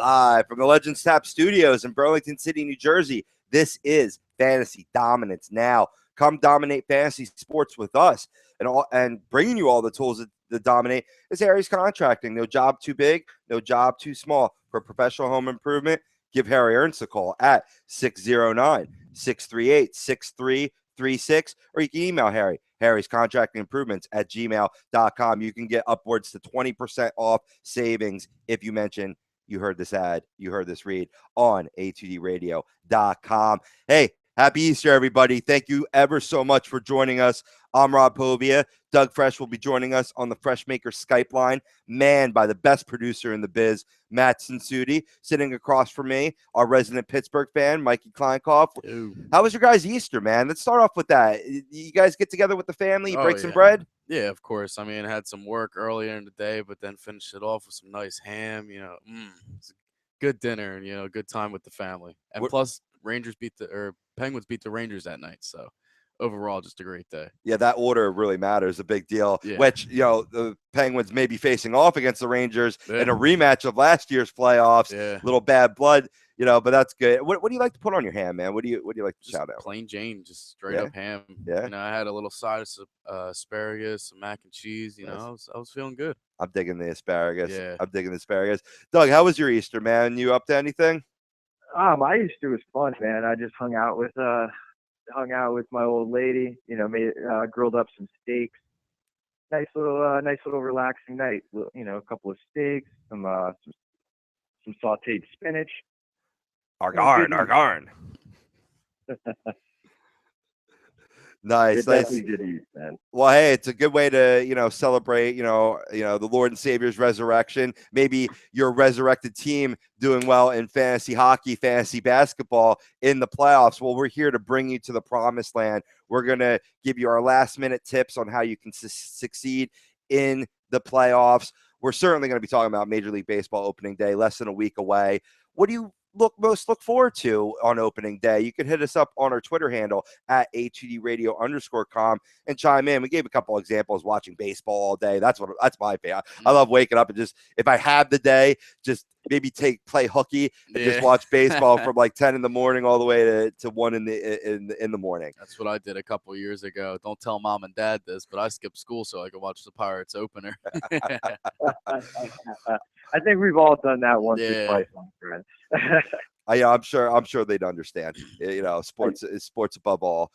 Live from the Legends Tap Studios in Burlington City, New Jersey. This is Fantasy Dominance Now. Come dominate fantasy sports with us, and bringing you all the tools that dominate is Harry's Contracting. No job too big, no job too small. For professional home improvement, give Harry Ernst a call at 609-638-6336, or you can email Harry's Contracting Improvements at gmail.com. You can get upwards to 20% off savings if you mention you heard this ad, you heard this read on a2dradio.com. Hey, happy Easter, everybody. Thank you ever so much for joining us. I'm Rob Povia. Doug Fresh will be joining us on the Freshmaker Skype line, manned by the best producer in the biz, Matt Sensuti. Sitting across from me, our resident Pittsburgh fan, Mikey Kleinkoff. How was your guys' Easter, man? Let's start off with that. You guys get together with the family, you break some bread? Yeah, of course. I mean, I had some work earlier in the day, but then finished it off with some nice ham. It's a good dinner and, good time with the family. And plus, Penguins beat the Rangers that night. So overall, just a great day. Yeah, that order really matters. A big deal. Yeah. Which, the Penguins may be facing off against the Rangers in a rematch of last year's playoffs. Yeah. Little bad blood, but that's good. What do you like to put on your ham, man? What do you like to Just shout out? plain Jane, just straight up ham. Yeah. I had a little side of asparagus, some mac and cheese. Nice. I was feeling good. I'm digging the asparagus. Yeah. I'm digging the asparagus. Doug, how was your Easter, man? You up to anything? My Easter was fun, man. I just hung out with my old lady. Made grilled up some steaks. Nice little relaxing night. A couple of steaks, some sautéed spinach. Argarn. Nice. Good eat, man. Well, hey, it's a good way to, celebrate, the Lord and Savior's resurrection. Maybe your resurrected team doing well in fantasy hockey, fantasy basketball in the playoffs. Well, we're here to bring you to the promised land. We're going to give you our last minute tips on how you can succeed in the playoffs. We're certainly going to be talking about Major League Baseball opening day, less than a week away. What do you most look forward to on opening day? You can hit us up on our Twitter handle at @ATDRadio_com and chime in. We gave a couple examples watching baseball all day. That's my favorite. I love waking up and just, if I have the day, just maybe play hooky and just watch baseball from like 10 in the morning all the way to 1 in the morning. That's what I did a couple of years ago. Don't tell mom and dad this, but I skipped school so I could watch the Pirates opener. I think we've all done that once or twice, my friend. I'm sure they'd understand. Sports is sports above all.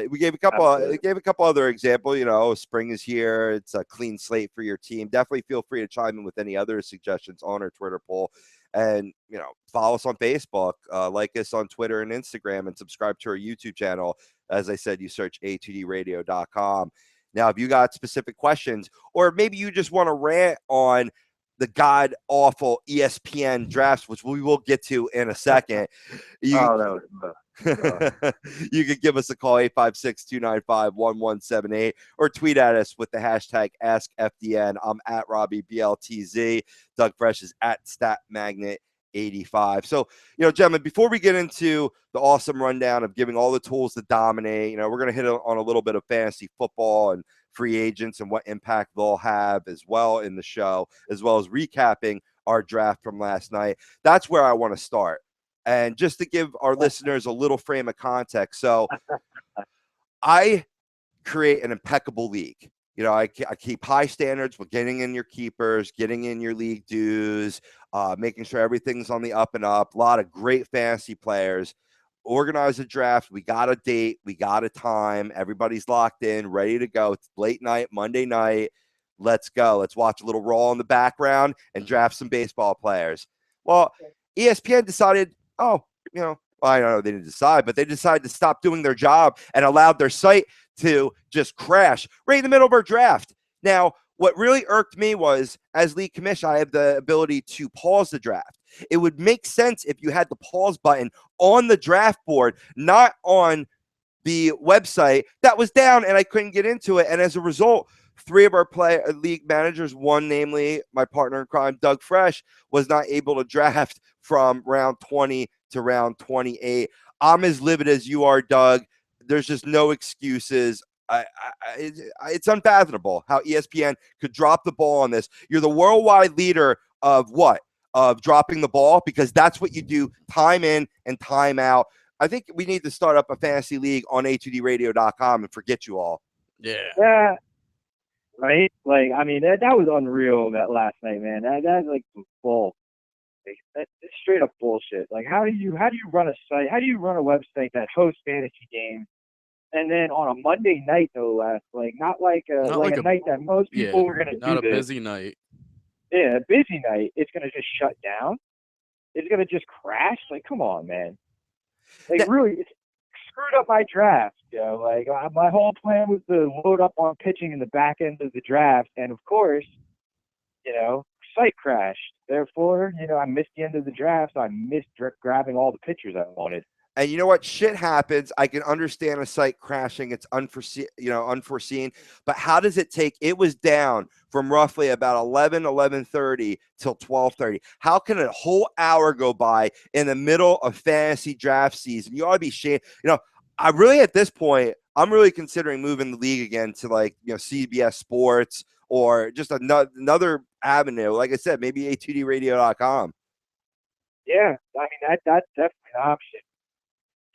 We gave a couple other examples. Spring is here. It's a clean slate for your team. Definitely feel free to chime in with any other suggestions on our Twitter poll. And, follow us on Facebook, like us on Twitter and Instagram, and subscribe to our YouTube channel. As I said, you search a2dradio.com. Now, if you got specific questions, or maybe you just want to rant on the god-awful ESPN drafts, which we will get to in a second, you can give us a call, 856-295-1178, or tweet at us with the hashtag AskFDN. I'm at RobbieBLTZ. Doug Fresh is at StatMagnet85. So, gentlemen, before we get into the awesome rundown of giving all the tools to dominate, we're going to hit on a little bit of fantasy football and free agents and what impact they'll have as well in the show, as well as recapping our draft from last night. That's where I want to start. And just to give our listeners a little frame of context. So I create an impeccable league. I keep high standards with getting in your keepers, getting in your league dues, making sure everything's on the up and up. A lot of great fantasy players. Organize a draft. We got a date. We got a time. Everybody's locked in, ready to go. It's late night, Monday night. Let's go. Let's watch a little Raw in the background and draft some baseball players. Well, ESPN decided, I don't know, they didn't decide, but they decided to stop doing their job and allowed their site to just crash right in the middle of our draft. Now, what really irked me was, as league commissioner, I have the ability to pause the draft. It would make sense if you had the pause button on the draft board, not on the website that was down and I couldn't get into it. And as a result, 3 of our league managers, one namely my partner in crime, Doug Fresh, was not able to draft from round 20 to round 28. I'm as livid as you are, Doug. There's just no excuses. It's unfathomable how ESPN could drop the ball on this. You're the worldwide leader of what? of dropping the ball, because that's what you do time in and time out. I think we need to start up a fantasy league on a2dradio.com and forget you all. Yeah. Yeah. Right? Like, I mean, that was unreal that last night, man. That's like some bull. Like, that's straight up bullshit. Like, how do you run a site? How do you run a website that hosts fantasy games? And then on a Monday night, no less, like not like a night that most people are gonna do. Not a busy night. Yeah, a busy night. It's gonna just shut down. It's gonna just crash. Like, come on, man. Like, really, it's screwed up my draft. You know, like my whole plan was to load up on pitching in the back end of the draft, and of course, you know, site crashed. Therefore, you know, I missed the end of the draft, so I missed grabbing all the pitchers I wanted. And you know what? Shit happens. I can understand a site crashing. It's unforeseen. But how does it take? It was down from roughly about 11:30 till 12:30. How can a whole hour go by in the middle of fantasy draft season? You ought to be ashamed. You know, I really, at this point, I'm really considering moving the league again to, like, you know, CBS Sports or just another avenue. Like I said, maybe a2dradio.com. Yeah, I mean, that's definitely an option.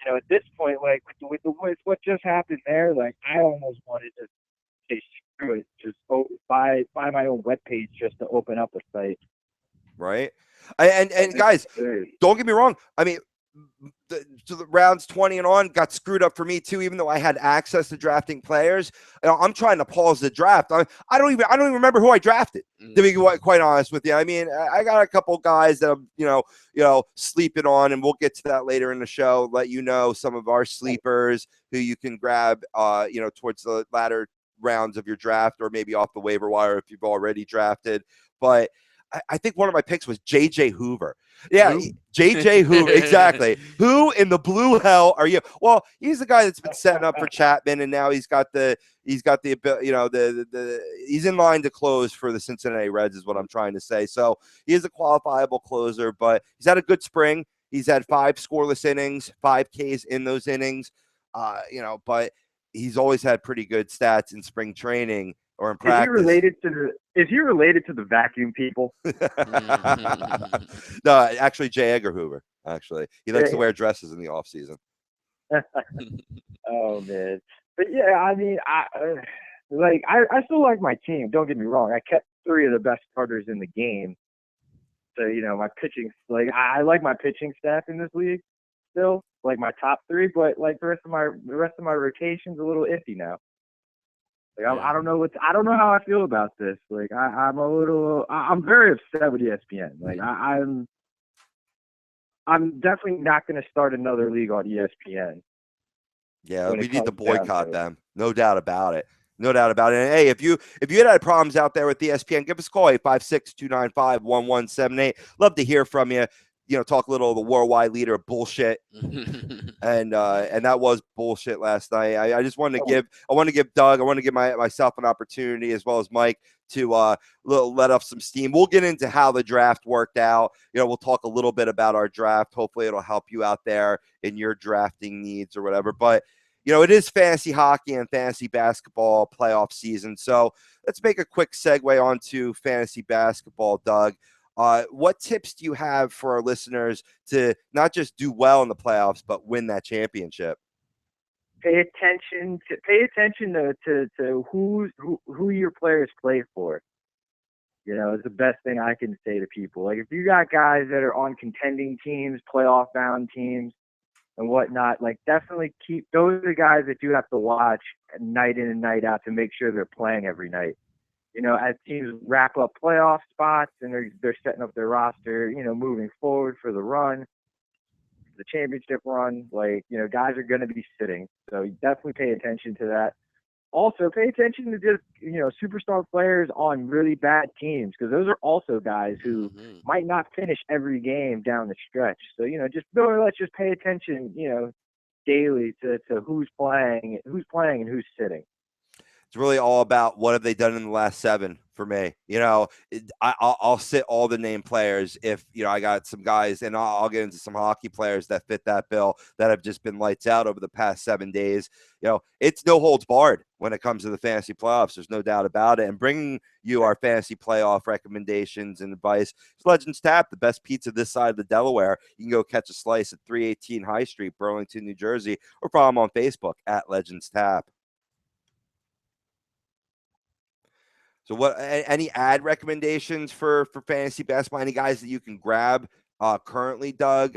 You know, at this point, like with what just happened there, like I almost wanted to say screw it, just buy my own webpage just to open up a site. Right. And guys, don't get me wrong. I mean, the rounds 20 and on got screwed up for me too, even though I had access to drafting players. You know, I'm trying to pause the draft. I don't even remember who I drafted, to be quite honest with you. I mean, I got a couple guys that I'm, you know, sleeping on, and we'll get to that later in the show. Let you know some of our sleepers who you can grab, you know, towards the latter rounds of your draft, or maybe off the waiver wire if you've already drafted. But I think one of my picks was JJ Hoover. Yeah, JJ Hoover, exactly. Who in the blue hell are you? Well, he's the guy that's been setting up for Chapman, and now he's got the ability, you know, he's in line to close for the Cincinnati Reds, is what I'm trying to say. So he is a qualifiable closer, but he's had a good spring. He's had 5 scoreless innings, 5 Ks in those innings. You know, but he's always had pretty good stats in spring training or in practice. Is he related to the vacuum people? No, actually, J. Edgar Hoover. Actually, he likes to wear dresses in the off season. Oh man, but yeah, I mean, I still like my team. Don't get me wrong. I kept 3 of the best starters in the game. So, you know, my pitching, like I like my pitching staff in this league still, like my top 3. But like the rest of my rotation's a little iffy now. Like I don't know how I feel about this. Like I'm very upset with ESPN. Like I'm definitely not going to start another league on ESPN. Yeah, we need to boycott them. No doubt about it. No doubt about it. And hey, if you had problems out there with ESPN, give us a call, 856-295-1178. Love to hear from you. You know, talk a little of the worldwide leader of bullshit. And that was bullshit last night. I just wanted to give Doug, I want to give myself an opportunity, as well as Mike, to let off some steam. We'll get into how the draft worked out. You know, we'll talk a little bit about our draft. Hopefully it'll help you out there in your drafting needs or whatever. But, you know, it is fantasy hockey and fantasy basketball playoff season. So let's make a quick segue onto fantasy basketball, Doug. What tips do you have for our listeners to not just do well in the playoffs, but win that championship? Pay attention to who your players play for. You know, it's the best thing I can say to people. Like, if you got guys that are on contending teams, playoff bound teams, and whatnot, like, definitely those are the guys that you have to watch night in and night out to make sure they're playing every night. You know, as teams wrap up playoff spots and they're setting up their roster, you know, moving forward for the run, the championship run, like, you know, guys are going to be sitting. So you definitely pay attention to that. Also, pay attention to just, you know, superstar players on really bad teams, because those are also guys who might not finish every game down the stretch. So, you know, let's just pay attention, you know, daily to who's playing and who's sitting. It's really all about what have they done in the last 7 for me. I'll sit all the name players if, I got some guys, and I'll get into some hockey players that fit that bill that have just been lights out over the past 7 days. It's no holds barred when it comes to the fantasy playoffs. There's no doubt about it. And bringing you our fantasy playoff recommendations and advice, it's Legends Tap, the best pizza this side of the Delaware. You can go catch a slice at 318 High Street, Burlington, New Jersey, or follow them on Facebook at Legends Tap. So any ad recommendations for fantasy basketball? Any guys that you can grab currently, Doug?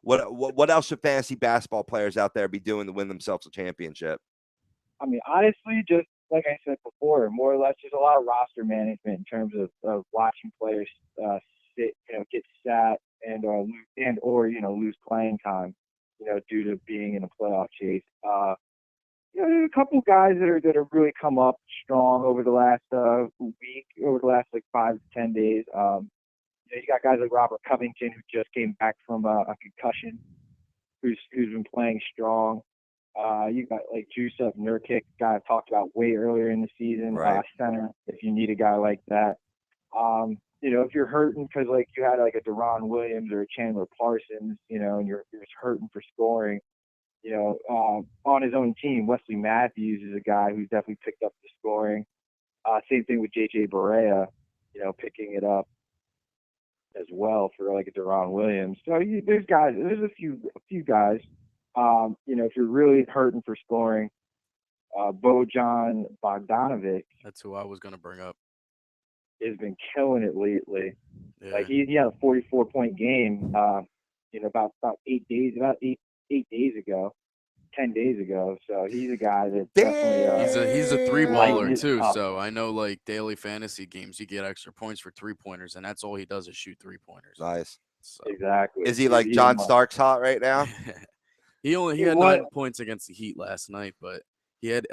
What else should fantasy basketball players out there be doing to win themselves a championship? I mean, honestly, just like I said before, more or less, there's a lot of roster management in terms of watching players get sat or lose playing time, due to being in a playoff chase. There's a couple guys that are really come up strong over the last week, over the last like 5 to 10 days. You got guys like Robert Covington, who just came back from a concussion, who's been playing strong. You got like Jusuf Nurkic, guy I talked about way earlier in the season, right. Center, if you need a guy like that. If you're hurting because like you had like a Deron Williams or a Chandler Parsons, and you're hurting for scoring, on his own team, Wesley Matthews is a guy who's definitely picked up the scoring. Same thing with J.J. Barea, picking it up as well for like a Deron Williams. So there's a few guys. If you're really hurting for scoring, Bojan Bogdanovic. That's who I was going to bring up. Has been killing it lately. Yeah. Like he had a 44-point game, about 8 days, 8 days ago, 10 days ago. So he's a guy that definitely he's a three-baller too. So I know like daily fantasy games, you get extra points for 3-pointers, and that's all he does is shoot 3-pointers. Nice. So. Exactly. Is he like John Starks hot right now? He had 9 points against the Heat last night, but he had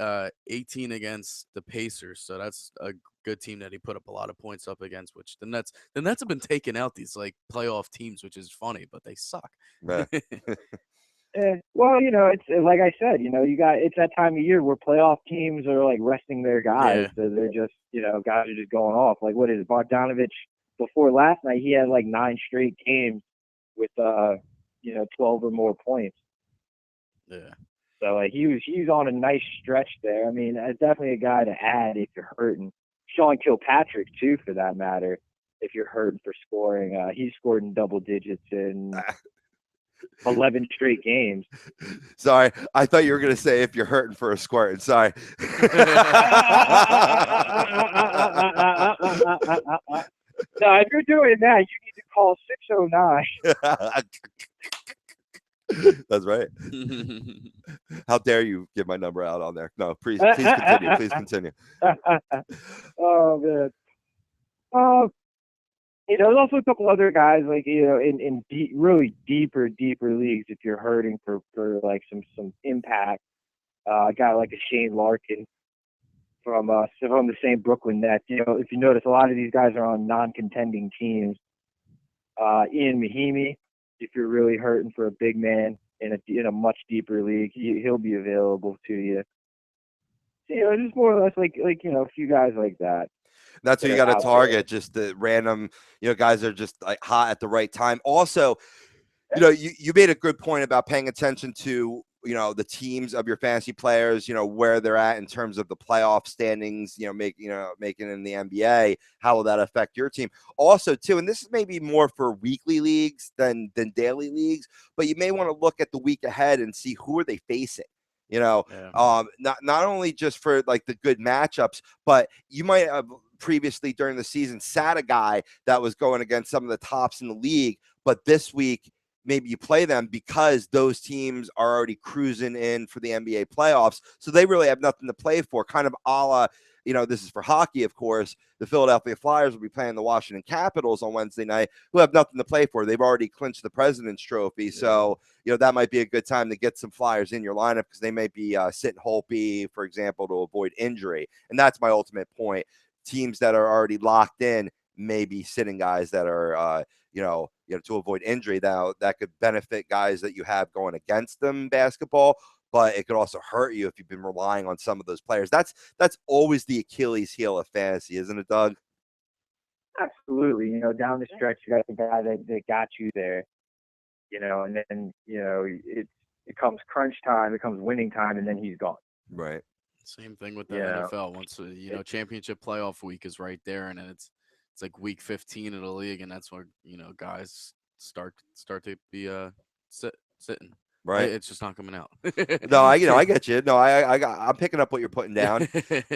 18 against the Pacers. So that's a good team that he put up a lot of points up against, which the Nets have been taking out these like playoff teams, which is funny, but they suck. Yeah. Well, it's like I said, it's that time of year where playoff teams are like resting their guys. Yeah. So they're just, guys are just going off. Like, what is it? Bogdanovic, before last night, he had like 9 straight games with, 12 or more points. Yeah. So like he was on a nice stretch there. I mean, definitely a guy to add if you're hurting. Sean Kilpatrick too, for that matter. If you're hurting for scoring, he scored in double digits in 11 straight games. Sorry, I thought you were gonna say if you're hurting for a squirting. Sorry. No, if you're doing that, you need to call 609. That's right. How dare you give my number out on there? No, please continue. Please continue. Oh man. There's also a couple other guys like in really deeper leagues. If you're hurting for like some impact, a guy like a Shane Larkin from the same Brooklyn Nets. If you notice, a lot of these guys are on non-contending teams. Ian Mahimi, if you're really hurting for a big man in a much deeper league, he'll be available to you. Just more or less like a few guys like that. That's who you got to target. Just the random, guys that are just like hot at the right time. Also, you made a good point about paying attention to, the teams of your fantasy players, where they're at in terms of the playoff standings, making in the NBA. How will that affect your team? Also, too, and this is maybe more for weekly leagues than daily leagues, but you may want to look at the week ahead and see who are they facing. Not only just for like the good matchups, but you might have previously during the season sat a guy that was going against some of the tops in the league, but this week maybe you play them because those teams are already cruising in for the NBA playoffs, so they really have nothing to play for, kind of a la, this is for hockey, of course. The Philadelphia Flyers will be playing the Washington Capitals on Wednesday night, who have nothing to play for. They've already clinched the President's Trophy. So, that might be a good time to get some Flyers in your lineup because they may be sitting Holtby, for example, to avoid injury. And that's my ultimate point. Teams that are already locked in may be sitting guys that are, to avoid injury. Now, that could benefit guys that you have going against them in basketball. but it could also hurt you if you've been relying on some of those players. That's always the Achilles heel of fantasy, isn't it, Doug? Absolutely. Down the stretch, you got the guy that got you there. And then it comes crunch time, it comes winning time, and then he's gone. Right. Same thing with the NFL. Once championship playoff week is right there, and then it's like week 15 of the league, and that's when guys start to be sitting. Right. It's just not coming out. No, I get you. No, I'm picking up what you're putting down.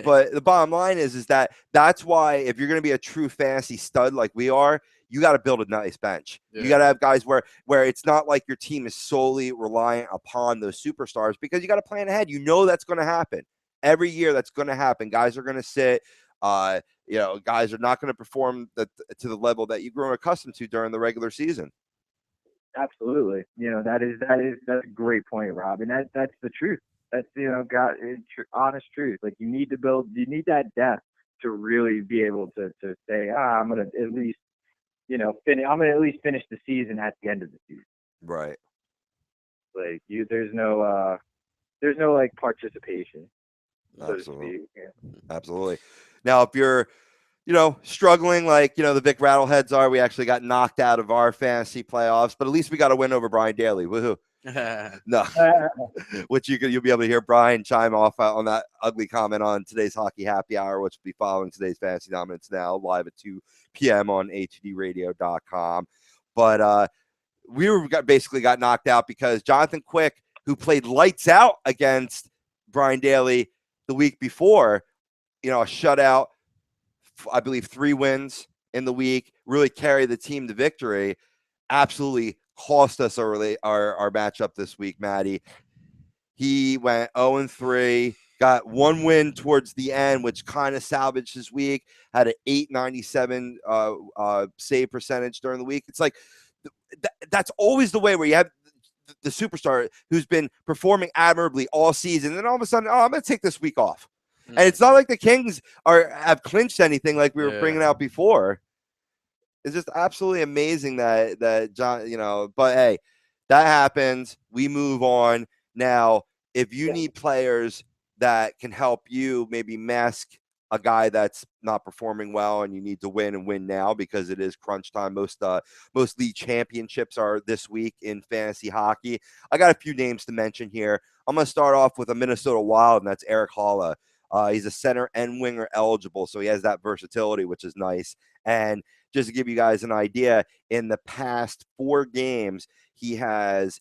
But the bottom line is that's why if you're going to be a true fantasy stud like we are, you got to build a nice bench. Yeah. You got to have guys where it's not like your team is solely reliant upon those superstars, because you got to plan ahead. That's going to happen every year. That's going to happen. Guys are going to sit. Guys are not going to perform to the level that you've grown accustomed to during the regular season. Absolutely. That's a great point, Rob. And that's the truth. That's, honest truth. Like, you need that depth to really be able to say, I'm going to at least, I'm going to at least finish the season at the end of the season. Right. Like, there's no like participation. Absolutely. Absolutely. Now, if you're, struggling like, the Vic Rattleheads are, we actually got knocked out of our fantasy playoffs, but at least we got a win over Brian Daly. Woohoo. No, which you'll be able to hear Brian chime off on that ugly comment on today's Hockey Happy Hour, which will be following today's Fantasy Dominance Now, live at 2 p.m. on htdradio.com. But we basically got knocked out because Jonathan Quick, who played lights out against Brian Daly the week before, a shutout, I believe 3 wins in the week, really carried the team to victory, absolutely cost us our matchup this week, Maddie. He went 0-3, got 1 win towards the end, which kind of salvaged his week, had an .897 save percentage during the week. It's like, that's always the way where you have the superstar who's been performing admirably all season, and then all of a sudden, I'm going to take this week off. And it's not like the Kings have clinched anything like we were bringing out before. It's just absolutely amazing that John, but hey, that happens. We move on. Now, if you need players that can help you maybe mask a guy that's not performing well and you need to win and win now because it is crunch time. Most league championships are this week in fantasy hockey. I got a few names to mention here. I'm going to start off with a Minnesota Wild, and that's Eric Halla. He's a center and winger eligible, so he has that versatility, which is nice. And just to give you guys an idea, in the past 4 games, he has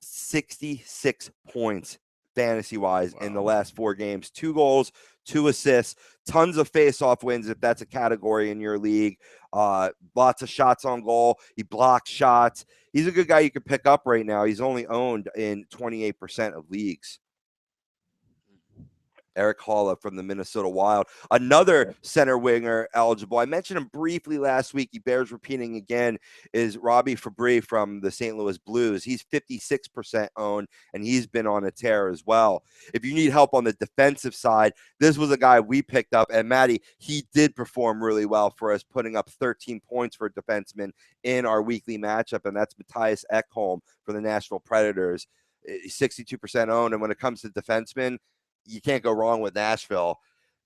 66 points fantasy-wise in the last 4 games. 2 goals, 2 assists, tons of face-off wins if that's a category in your league. Lots of shots on goal. He blocks shots. He's a good guy you can pick up right now. He's only owned in 28% of leagues. Eric Halla from the Minnesota Wild. Another center winger eligible. I mentioned him briefly last week. He bears repeating again, is Robbie Fabry from the St. Louis Blues. He's 56% owned, and he's been on a tear as well. If you need help on the defensive side, this was a guy we picked up, and Matty, he did perform really well for us, putting up 13 points for a defenseman in our weekly matchup, and that's Matthias Ekholm for the Nashville Predators. 62% owned, and when it comes to defensemen, you can't go wrong with Nashville.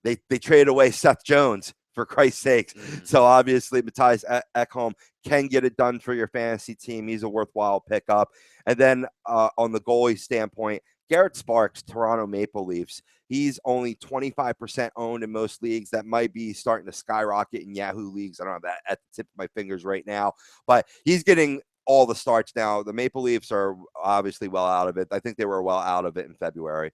They traded away Seth Jones, for Christ's sakes. So obviously Matthias Ekholm can get it done for your fantasy team. He's a worthwhile pickup. And then on the goalie standpoint, Garrett Sparks, Toronto Maple Leafs. He's only 25% owned in most leagues. That might be starting to skyrocket in Yahoo leagues. I don't have that at the tip of my fingers right now, but he's getting all the starts now. The Maple Leafs are obviously well out of it. I think they were well out of it in February.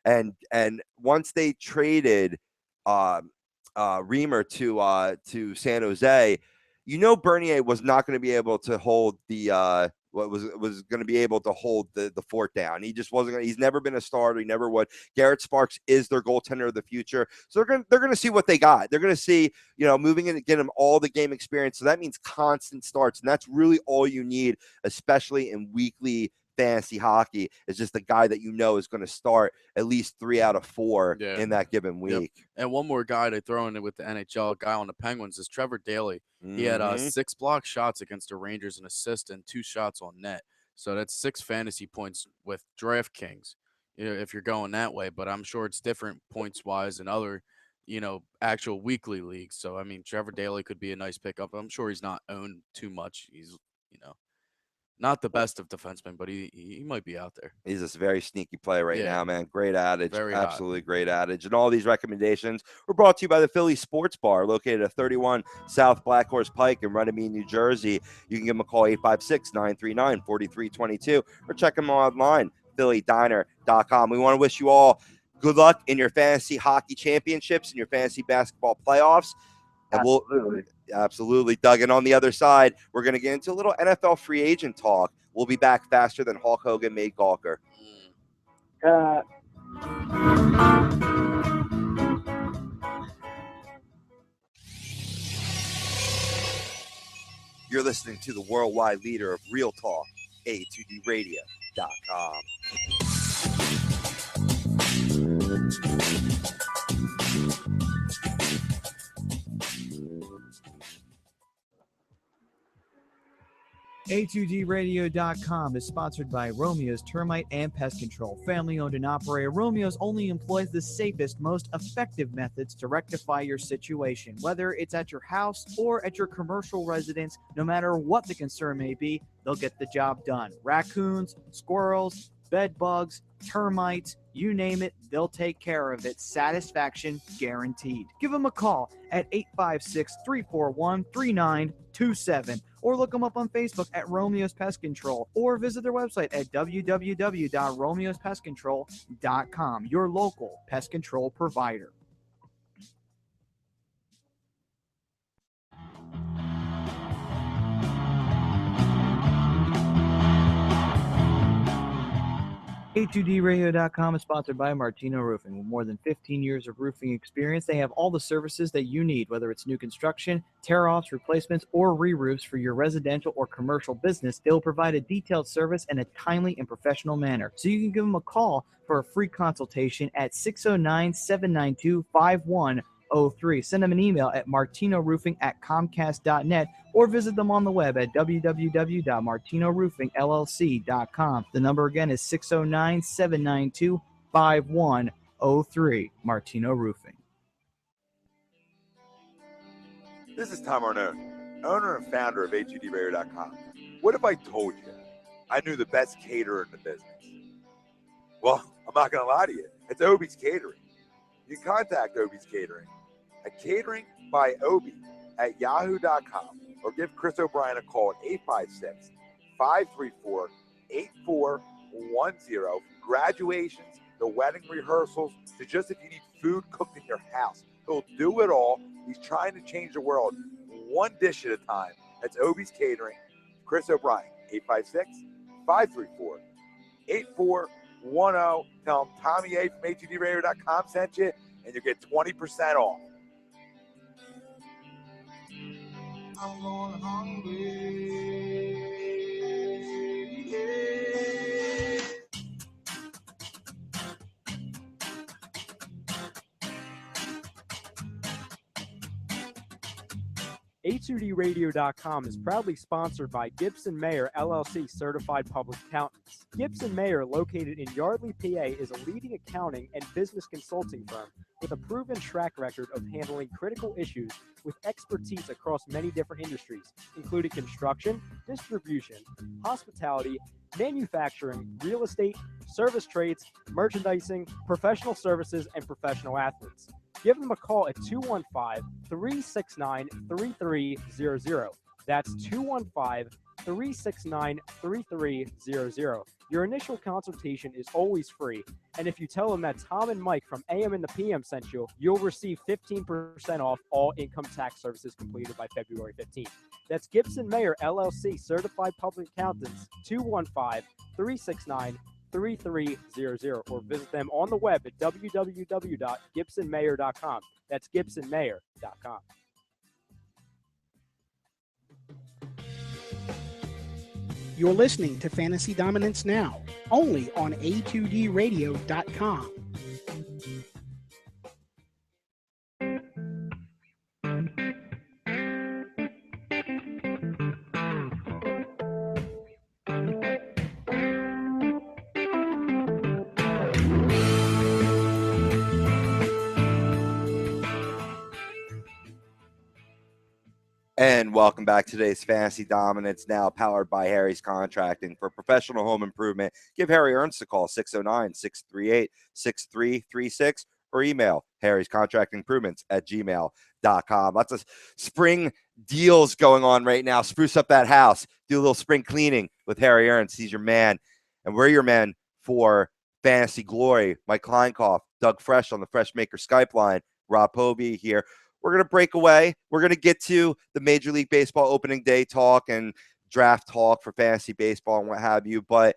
And once they traded Reamer to San Jose, Bernier was not going to be able to hold the was going to be able to hold the fort down. He just wasn't. He's never been a starter. He never would. Garrett Sparks is their goaltender of the future. So they're going to see what they got. They're going to see moving in and get him all the game experience. So that means constant starts, and that's really all you need, especially in weekly fantasy hockey, is just the guy that is going to start at least 3 out of 4 in that given week. Yep. And one more guy to throw in it with the NHL guy on the Penguins is Trevor Daley. He had 6 block shots against the Rangers, an assist, and 2 shots on net. So that's 6 fantasy points with DraftKings, if you're going that way. But I'm sure it's different points wise in other, actual weekly leagues. So I mean, Trevor Daly could be a nice pickup. I'm sure he's not owned too much. He's, you know, not the best of defensemen, but he might be out there. He's a very sneaky play right Yeah. now, man. Great adage. Very hot. Absolutely great adage. And all these recommendations were brought to you by the Philly Sports Bar, located at 31 South Black Horse Pike in Runnymede, New Jersey. You can give them a call, 856-939-4322, or check them online, phillydiner.com. We want to wish you all good luck in your fantasy hockey championships and your fantasy basketball playoffs. And absolutely, Doug. And on the other side, we're going to get into a little NFL free agent talk. We'll be back faster than Hulk Hogan made Gawker. You're listening to the worldwide leader of real talk, A2DRadio.com. A2DRadio.com is sponsored by Romeo's Termite and Pest Control. Family owned and operated, Romeo's only employs the safest, most effective methods to rectify your situation. Whether it's at your house or at your commercial residence, no matter what the concern may be, they'll get the job done. Raccoons, squirrels, bed bugs, termites, you name it, they'll take care of it. Satisfaction guaranteed. Give them a call at 856-341-3927 or look them up on Facebook at Romeo's Pest Control or visit their website at www.romeospestcontrol.com, your local pest control provider. A2DRadio.com is sponsored by Martino Roofing. With more than 15 years of roofing experience, they have all the services that you need, whether it's new construction, tear-offs, replacements, or re-roofs for your residential or commercial business. They'll provide a detailed service in a timely and professional manner. So you can give them a call for a free consultation at 609-792-5103. Send them an email at martinoroofing@comcast.net or visit them on the web at www.martinoroofingllc.com. The number again is 609-792-5103. Martino Roofing. This is Tom Arnone, owner and founder of A2DRadio.com. What if I told you I knew the best caterer in the business? Well, I'm not going to lie to you. It's Obie's Catering. You can contact Obie's Catering at cateringbyobie@yahoo.com or give Chris O'Brien a call at 856-534-8410. Graduations, the wedding rehearsals, to just if you need food cooked in your house. He'll do it all. He's trying to change the world one dish at a time. That's Obie's Catering. Chris O'Brien, 856-534-8410. Tell him Tommy A from A2DRadio.com sent you, and you'll get 20% off. I'm going hungry. A2DRadio.com is proudly sponsored by Gibson Mayer LLC Certified Public Accountants. Gibson Mayer, located in Yardley, PA, is a leading accounting and business consulting firm with a proven track record of handling critical issues with expertise across many different industries, including construction, distribution, hospitality, manufacturing, real estate, service trades, merchandising, professional services, and professional athletes. Give them a call at 215-369-3300. That's 215-369-3300. Your initial consultation is always free, and if you tell them that Tom and Mike from AM and the PM sent you, you'll receive 15% off all income tax services completed by February 15th. That's Gibson Mayer LLC Certified Public Accountants, 215-369-3300, or visit them on the web at www.gibsonmayer.com. That's gibsonmayer.com. You're listening to Fantasy Dominance Now, only on A2DRadio.com. And welcome back to today's Fantasy Dominance, now powered by Harry's Contracting. For professional home improvement, give Harry Ernst a call, 609-638-6336, or email Harry's Contracting Improvements at gmail.com. Lots of spring deals going on right now. Spruce up that house. Do a little spring cleaning with Harry Ernst. He's your man. And we're your men for Fantasy Glory. Mike Kleinkoff, Doug Fresh on the Fresh Maker Skype line, Rob Povey here. We're going to break away. We're going to get to the Major League Baseball opening day talk and draft talk for fantasy baseball and what have you. But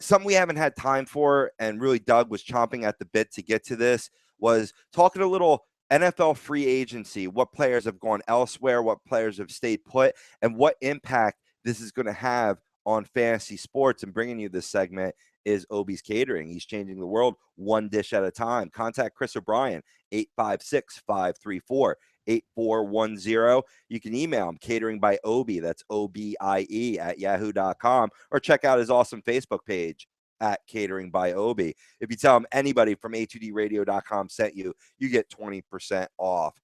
something we haven't had time for, and really Doug was chomping at the bit to get to this, was talking a little NFL free agency, what players have gone elsewhere, what players have stayed put, and what impact this is going to have on fantasy sports. And bringing you this segment is Obie's Catering. He's changing the world one dish at a time. Contact Chris O'Brien, 856-534-8410. You can email him, catering by Obie, that's OBIE, at yahoo.com, or check out his awesome Facebook page at Catering by Obie. If you tell him anybody from a2dradio.com sent you, you get 20% off.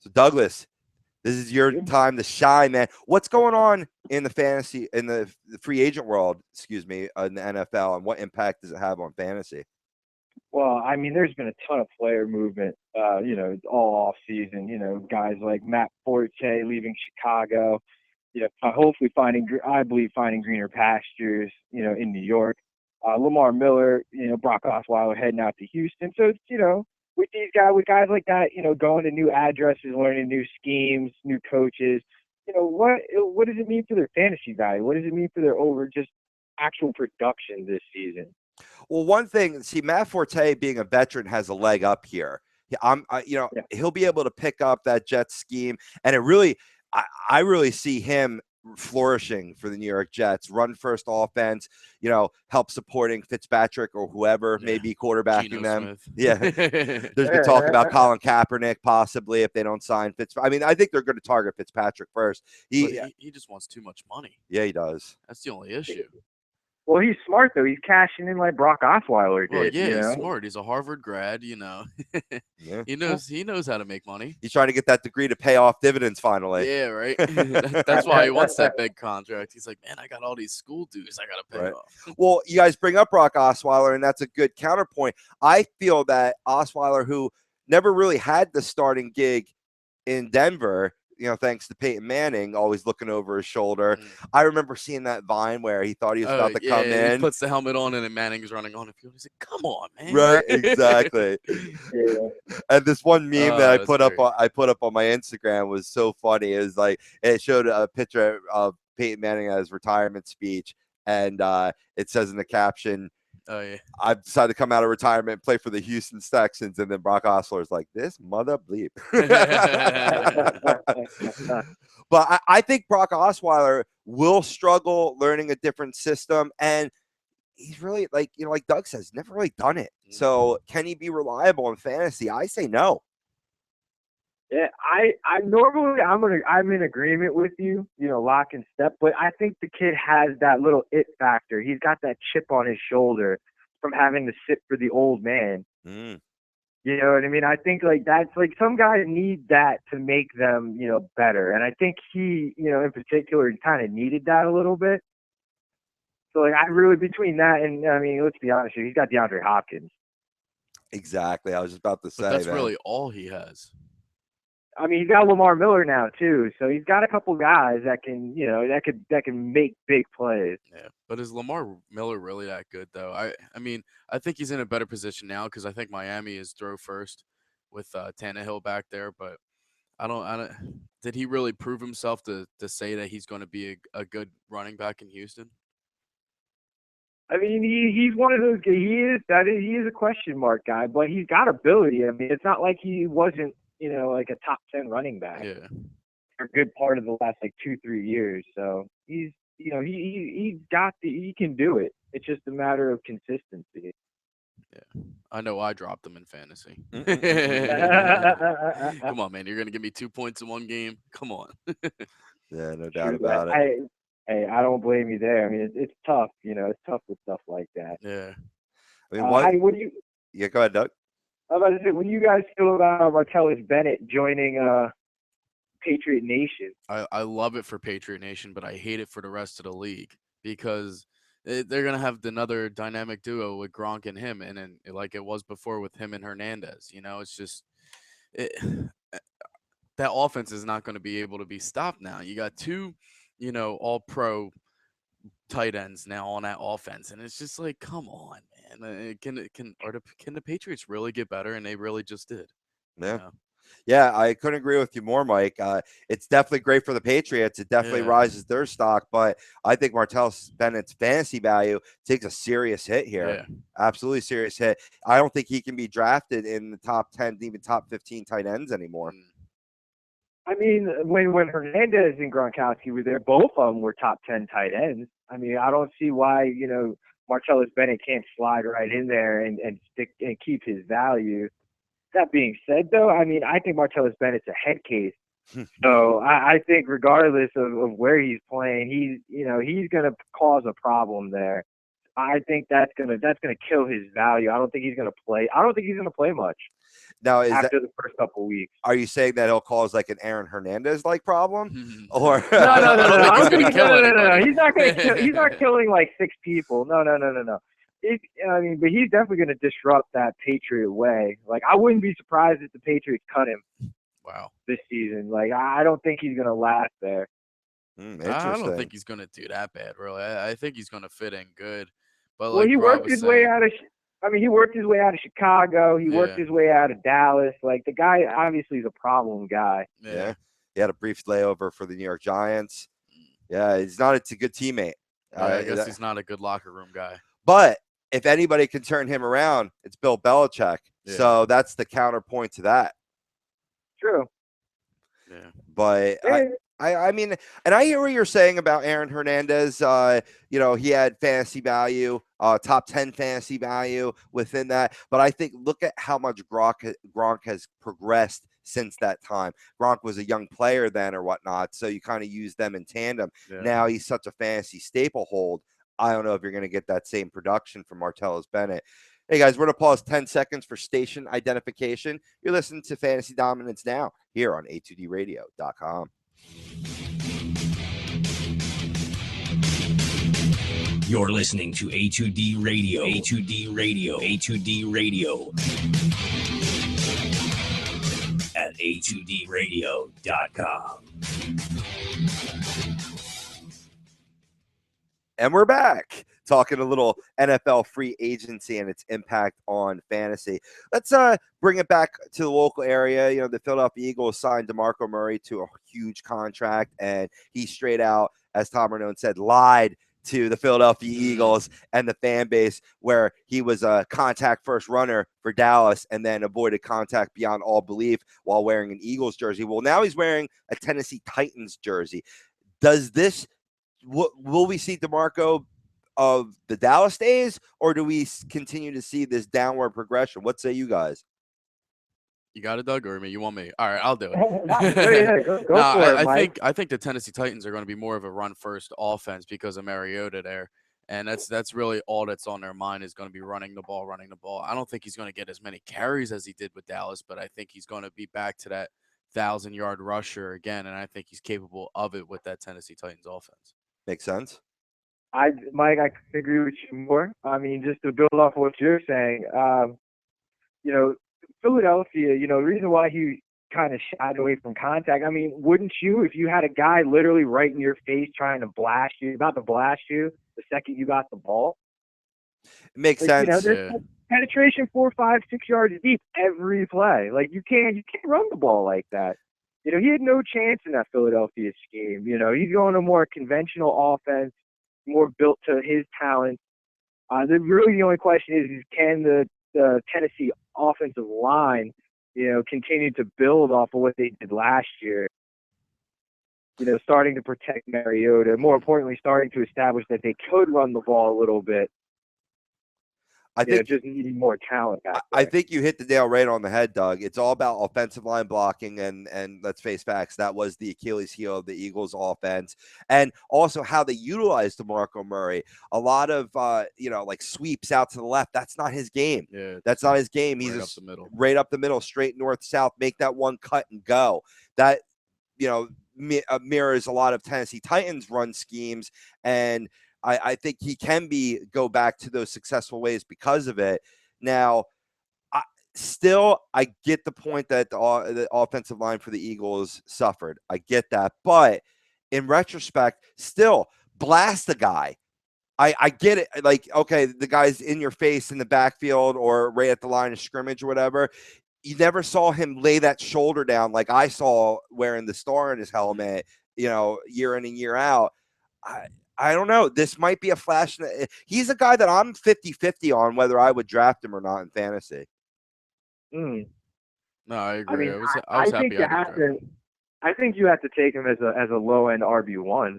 So Douglas, this is your time to shine, man. What's going on in the fantasy, in the free agent world, in the NFL, and what impact does it have on fantasy? Well, I mean, there's been a ton of player movement, all off season. Guys like Matt Forte leaving Chicago, hopefully finding greener pastures, in New York. Lamar Miller, Brock Osweiler heading out to Houston. So, with guys like that, going to new addresses, learning new schemes, new coaches, what does it mean for their fantasy value? What does it mean for their just actual production this season? Well, one thing, Matt Forte being a veteran has a leg up here. He'll be able to pick up that Jets scheme, and I really see him flourishing for the New York Jets. Run first offense, help supporting Fitzpatrick or whoever may be quarterbacking Geno them. Smith. Yeah, there's been talk about Colin Kaepernick possibly if they don't sign Fitzpatrick. I mean, I think they're going to target Fitzpatrick first. He just wants too much money. Yeah, he does. That's the only issue. Well, he's smart though. He's cashing in like Brock Osweiler did. Well, yeah, he's smart. He's a Harvard grad. Yeah. He knows how to make money. He's trying to get that degree to pay off dividends finally. Yeah, right. That's why he wants that big contract. He's like, man, I got all these school dues I got to pay off. Well, you guys bring up Brock Osweiler, and that's a good counterpoint. I feel that Osweiler, who never really had the starting gig in Denver, thanks to Peyton Manning, always looking over his shoulder. I remember seeing that Vine where he thought he was about to come in. He puts the helmet on, and then Manning's running on the field. He's like, come on, man. Right, exactly. And this one meme that I put up on my Instagram was so funny. It was like, it showed a picture of Peyton Manning at his retirement speech, and it says in the caption, I've decided to come out of retirement, play for the Houston Texans, and then Brock Osweiler's like, this mother bleep. But I think Brock Osweiler will struggle learning a different system, and he's really like Doug says, never really done it. So can he be reliable in fantasy? I say no. Yeah, I'm in agreement with you, lock and step, but I think the kid has that little it factor. He's got that chip on his shoulder from having to sit for the old man. You know what I mean? I think that's some guys need that to make them, better. And I think he, in particular, kind of needed that a little bit. So I really, between that and, I mean, let's be honest here, he's got DeAndre Hopkins. Exactly. I was just about to say but that's really all he has. I mean, he's got Lamar Miller now too, so he's got a couple guys that can, that can make big plays. Yeah, but is Lamar Miller really that good though? I mean, I think he's in a better position now because I think Miami is throw first with Tannehill back there. But I don't. Did he really prove himself to say that he's going to be a good running back in Houston? I mean, he's one of those. He is a question mark guy, but he's got ability. I mean, it's not like he wasn't. Like a top 10 running back for a good part of the last 2-3 years. So he's he can do it. It's just a matter of consistency. Yeah, I know. I dropped him in fantasy. Come on, man! You're gonna give me 2 points in one game? Come on. Yeah, no doubt about it. Hey, I don't blame you there. I mean, it's tough. It's tough with stuff like that. Yeah. I mean, what do you? Yeah, go ahead, Doug. I was about to say, what do you guys feel about Martellus Bennett joining Patriot Nation. I love it for Patriot Nation, but I hate it for the rest of the league because they're gonna have another dynamic duo with Gronk and him, and then like it was before with him and Hernandez. It's just it, that offense is not going to be able to be stopped now. You got two, all pro tight ends now on that offense, and it's just like, come on, man. Can the Patriots really get better? And they really just did. Yeah. Yeah, I couldn't agree with you more, Mike. It's definitely great for the Patriots. It definitely rises their stock, but I think Martellus Bennett's fantasy value takes a serious hit here. Yeah. Absolutely serious hit. I don't think he can be drafted in the top 10, even top 15 tight ends anymore. I mean, when Hernandez and Gronkowski were there, both of them were top 10 tight ends. I mean, I don't see why, Martellus Bennett can't slide right in there and stick and keep his value. That being said, though, I mean, I think Martellus Bennett's a head case. So I think regardless of where he's playing, he's going to cause a problem there. I think that's gonna kill his value. I don't think he's gonna play. I don't think he's gonna play much. Now, after the first couple of weeks, are you saying that he'll cause like an Aaron Hernandez like problem? Or no. He's not gonna kill. He's not killing like 6 people. No. But he's definitely gonna disrupt that Patriot way. Like, I wouldn't be surprised if the Patriots cut him. Wow. This season, like, I don't think he's gonna last there. I don't think he's gonna do that bad, really. I think he's gonna fit in good. But well, he worked his way out of. I mean, he worked his way out of Chicago. He worked his way out of Dallas. Like, the guy obviously is a problem guy. Yeah. He had a brief layover for the New York Giants. Yeah, it's a good teammate. I guess he's not a good locker room guy. But if anybody can turn him around, it's Bill Belichick. Yeah. So that's the counterpoint to that. True. Yeah. But I mean, and I hear what you're saying about Aaron Hernandez. He had fantasy value, top 10 fantasy value within that. But I think look at how much Gronk has progressed since that time. Gronk was a young player then or whatnot, so you kind of use them in tandem. Yeah. Now he's such a fantasy staple hold. I don't know if you're going to get that same production from Martellus Bennett. Hey, guys, we're going to pause 10 seconds for station identification. You're listening to Fantasy Dominance Now here on A2DRadio.com. You're listening to A2D Radio, A2D Radio, A2D Radio at A2DRadio.com. And we're back talking a little NFL free agency and its impact on fantasy. Let's bring it back to the local area. The Philadelphia Eagles signed DeMarco Murray to a huge contract, and he straight out, as Tom Renone said, lied to the Philadelphia Eagles and the fan base, where he was a contact first runner for Dallas and then avoided contact beyond all belief while wearing an Eagles jersey. Well, now he's wearing a Tennessee Titans jersey. Will we see DeMarco of the Dallas days, or do we continue to see this downward progression? What say you guys? You got it, Doug, or me? You want me? All right, I'll do it. Go for it, Mike. I think the Tennessee Titans are going to be more of a run-first offense because of Mariota there, and that's really all that's on their mind is going to be running the ball. I don't think he's going to get as many carries as he did with Dallas, but I think he's going to be back to that 1,000-yard rusher again, and I think he's capable of it with that Tennessee Titans offense. Makes sense. Mike, I can agree with you more. I mean, just to build off what you're saying, Philadelphia, the reason why he kind of shied away from contact, I mean, wouldn't you, if you had a guy literally right in your face about to blast you the second you got the ball? It makes sense. Penetration 4, 5, 6 yards deep every play. Like, you can't run the ball like that. He had no chance in that Philadelphia scheme. He's going to more conventional offense, more built to his talent. The only question is can the Tennessee offensive line, continue to build off of what they did last year? Starting to protect Mariota. More importantly, starting to establish that they could run the ball a little bit. I think just needing more talent back there. I think you hit the nail right on the head, Doug. It's all about offensive line blocking, and let's face facts, that was the Achilles heel of the Eagles offense, and also how they utilized DeMarco Murray. A lot of like sweeps out to the left. That's not his game. Yeah, that's not his game. He's right up the middle, straight north south. Make that one cut and go. That mirrors a lot of Tennessee Titans run schemes, and I think he can go back to those successful ways because of it. Now, I get the point that the offensive line for the Eagles suffered. I get that, but in retrospect, still blast the guy. I get it. Like, okay, the guy's in your face in the backfield or right at the line of scrimmage or whatever. You never saw him lay that shoulder down like I saw wearing the star in his helmet, year in and year out. I don't know. This might be a flash. He's a guy that I'm 50-50 on whether I would draft him or not in fantasy. Mm. No, I agree. I mean, I was I happy think you I didn't have draft to. him. I think you have to take him as a low end RB1.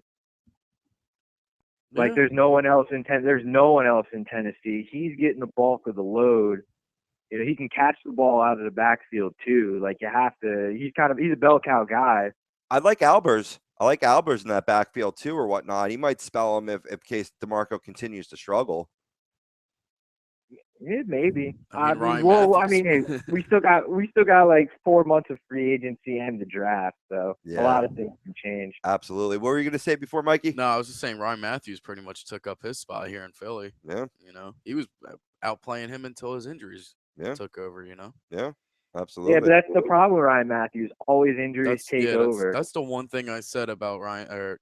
Like Yeah. there's no one else in Tennessee. He's getting the bulk of the load. He can catch the ball out of the backfield too. Like you have to. He's a bell cow guy. I like Albers. I like Albers in that backfield too, or whatnot. He might spell him if case DeMarco continues to struggle. Yeah, maybe. I mean, Ryan I Matthews. mean, hey, we still got like 4 months of free agency and the draft, so a lot of things can change. Absolutely. What were you going to say before, Mikey? No, I was just saying Ryan Matthews pretty much took up his spot here in Philly. Yeah. He was outplaying him until his injuries took over. Yeah. Absolutely. Yeah, but that's the problem with Ryan Matthews. Always injuries take over. That's the one thing I said about Ryan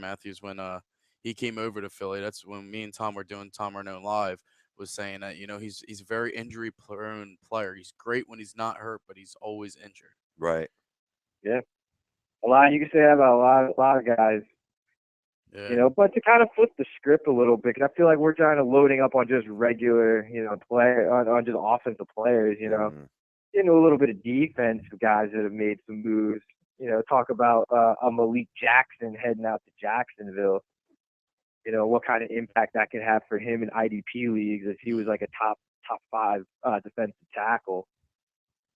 Matthews when he came over to Philly. That's when me and Tom were doing Tom Arnone Live. Was saying that he's a very injury prone player. He's great when he's not hurt, but he's always injured. Right. Yeah. A lot you can say that about a lot of guys. Yeah. But to kind of flip the script a little bit, because I feel like we're kind of loading up on just regular, on just offensive players. A little bit of defense guys that have made some moves. Talk about a Malik Jackson heading out to Jacksonville. What kind of impact that could have for him in IDP leagues if he was like a top 5 defensive tackle.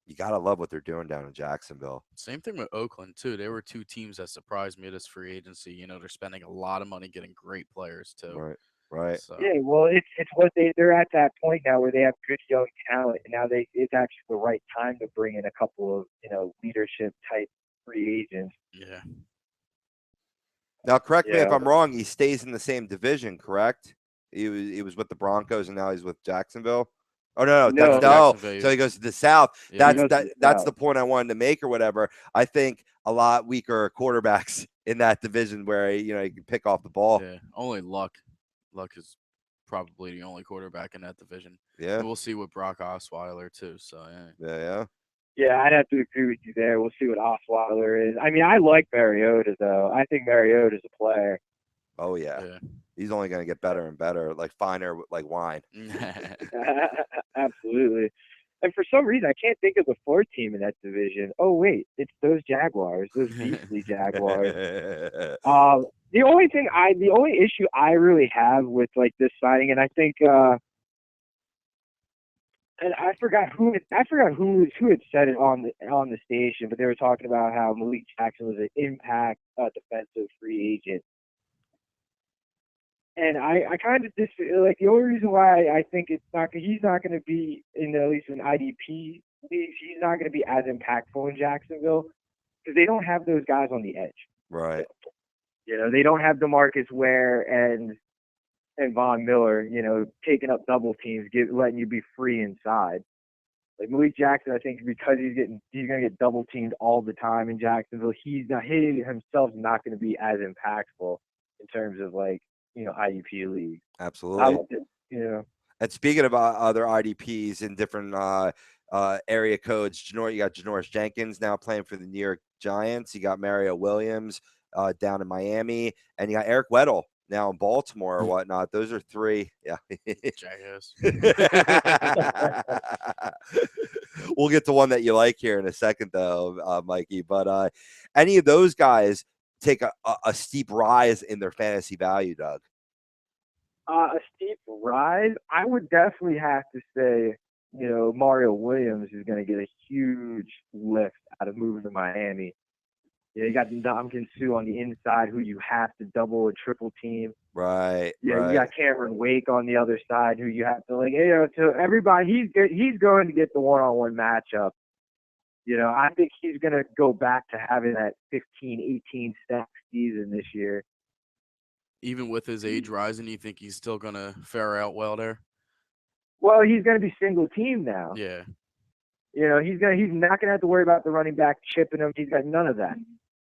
You got to love what they're doing down in Jacksonville. Same thing with Oakland, too. They were 2 teams that surprised me this free agency. They're spending a lot of money getting great players, too. Right. So. Yeah, well, it's what they're at that point now where they have good young talent. And now it's actually the right time to bring in a couple of, leadership type free agents. Yeah. Now, correct me if I'm wrong. He stays in the same division, correct? He was with the Broncos, and now he's with Jacksonville. Oh no! So he goes to the South. Yeah, That's the point I wanted to make, or whatever. I think a lot weaker quarterbacks in that division where you can pick off the ball. Yeah, only Luck. Luck is probably the only quarterback in that division. Yeah, and we'll see with Brock Osweiler too. So yeah. Yeah, I'd have to agree with you there. We'll see what Osweiler is. I mean, I like Mariota, though. I think Mariota's a player. Oh, yeah. He's only going to get better and better, like finer, like wine. Absolutely. And for some reason, I can't think of the 4th team in that division. Oh, wait. It's those Jaguars, those beastly Jaguars. The only issue I really have with, like, this signing, and I think and I forgot who had said it on the station, but they were talking about how Malik Jackson was an impact defensive free agent. And I kind of just like the only reason why I think he's not going to be at least in IDP leagues, he's not going to be as impactful in Jacksonville because they don't have those guys on the edge. Right. They don't have DeMarcus Ware and Von Miller, taking up double teams, letting you be free inside. Like Malik Jackson, I think because he's going to get double teamed all the time in Jacksonville, he himself is not going to be as impactful in terms of like, IDP league. Absolutely. And speaking of other IDPs in different area codes, you got Janoris Jenkins now playing for the New York Giants. You got Mario Williams down in Miami, and you got Eric Weddle now in Baltimore or whatnot. Those are 3. Yeah. Jackass. We'll get to one that you like here in a second, though, Mikey. But any of those guys take a steep rise in their fantasy value, Doug? A steep rise? I would definitely have to say, Mario Williams is going to get a huge lift out of moving to Miami. You got Ndamukong Suh on the inside, who you have to double and triple team. Right. Yeah, right. You got Cameron Wake on the other side, who you have to to everybody. He's going to get the one-on-one matchup. You know, I think he's going to go back to having that 15, 18 sack season this year. Even with his age rising, you think he's still gonna fare out well there? Well, he's going to be single team now. Yeah. You know, he's not going to have to worry about the running back chipping him. He's got none of that.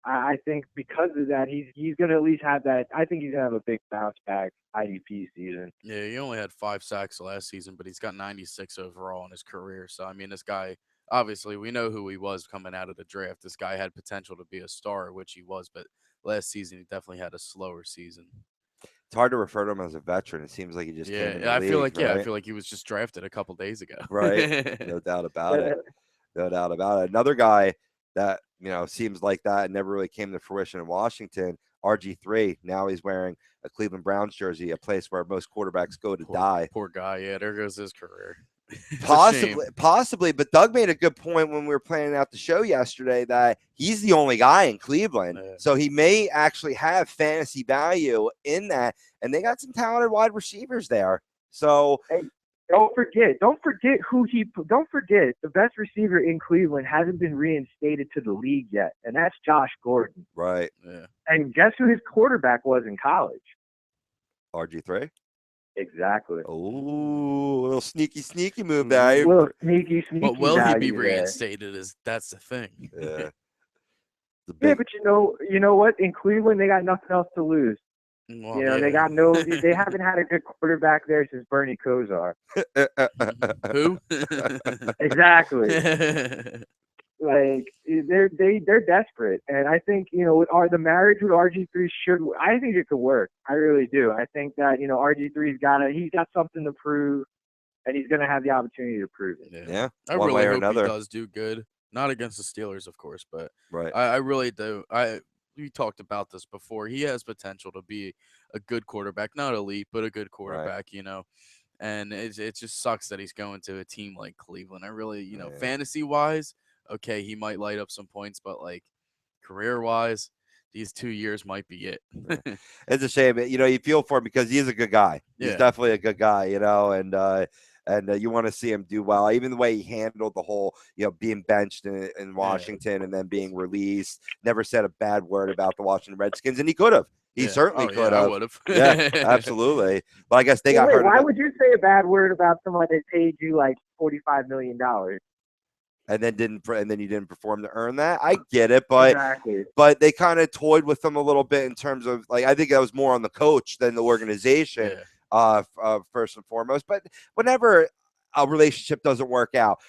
I think because of that, he's going to at least have that. I think he's going to have a big bounce back IDP season. Yeah, he only had 5 sacks last season, but he's got 96 overall in his career. So I mean, this guy, obviously, we know who he was coming out of the draft. This guy had potential to be a star, which he was, but last season he definitely had a slower season. It's hard to refer to him as a veteran. It seems like he just came in the league, I feel like he was just drafted a couple days ago. Right. No doubt about it. No doubt about it. Another guy that, seems like that and never really came to fruition in Washington, RG3. Now he's wearing a Cleveland Browns jersey, a place where most quarterbacks go to die. Poor guy. Yeah, there goes his career. Possibly, but Doug made a good point when we were planning out the show yesterday that he's the only guy in Cleveland. Yeah. So he may actually have fantasy value in that. And they got some talented wide receivers there. So hey, don't forget the best receiver in Cleveland hasn't been reinstated to the league yet, and that's Josh Gordon. Right. Yeah. And guess who his quarterback was in college? RG3. Exactly. Oh, a little sneaky move there. A little sneaky. But will he be value there. reinstated? That's the thing. Yeah. Yeah, but you know what? In Cleveland, they got nothing else to lose. Well, they haven't had a good quarterback there since Bernie Kosar. Who? Exactly. Like they're desperate, and I think with the marriage with RG3 I think it could work. I really do. I think that RG3's he's got something to prove, and he's gonna have the opportunity to prove it. Yeah. I one really way or hope another. he does do good. Not against the Steelers, of course, but Right. I really do. We talked about this before. He has potential to be a good quarterback, not elite, but a good quarterback. Right. And it just sucks that he's going to a team like Cleveland. I really, fantasy wise, okay, he might light up some points, but like career wise, these 2 years might be it. It's a shame. You feel for him because he is a good guy. He's definitely a good guy, and you want to see him do well. Even the way he handled the whole, being benched in Washington and then being released, never said a bad word about the Washington Redskins, and he could have. He certainly could have. I would have. Yeah, absolutely. But I guess they got hurt. Why would you say a bad word about someone that paid you like $45 million? And then you didn't perform to earn that. I get it, but exactly. But they kind of toyed with them a little bit in terms of I think that was more on the coach than the organization, first and foremost. But whenever a relationship doesn't work out,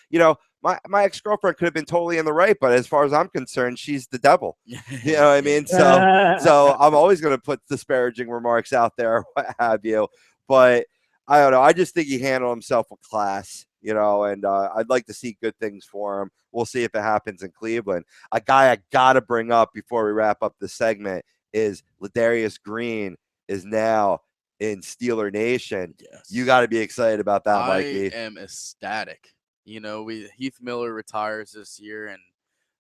my ex-girlfriend could have been totally in the right, but as far as I'm concerned, she's the devil. You know what I mean? So I'm always going to put disparaging remarks out there, what have you. But I don't know. I just think he handled himself with class. And I'd like to see good things for him. We'll see if it happens in Cleveland. A guy I got to bring up before we wrap up the segment is Ladarius Green is now in Steeler Nation. Yes. You got to be excited about that, Mikey. I am ecstatic. Heath Miller retires this year, and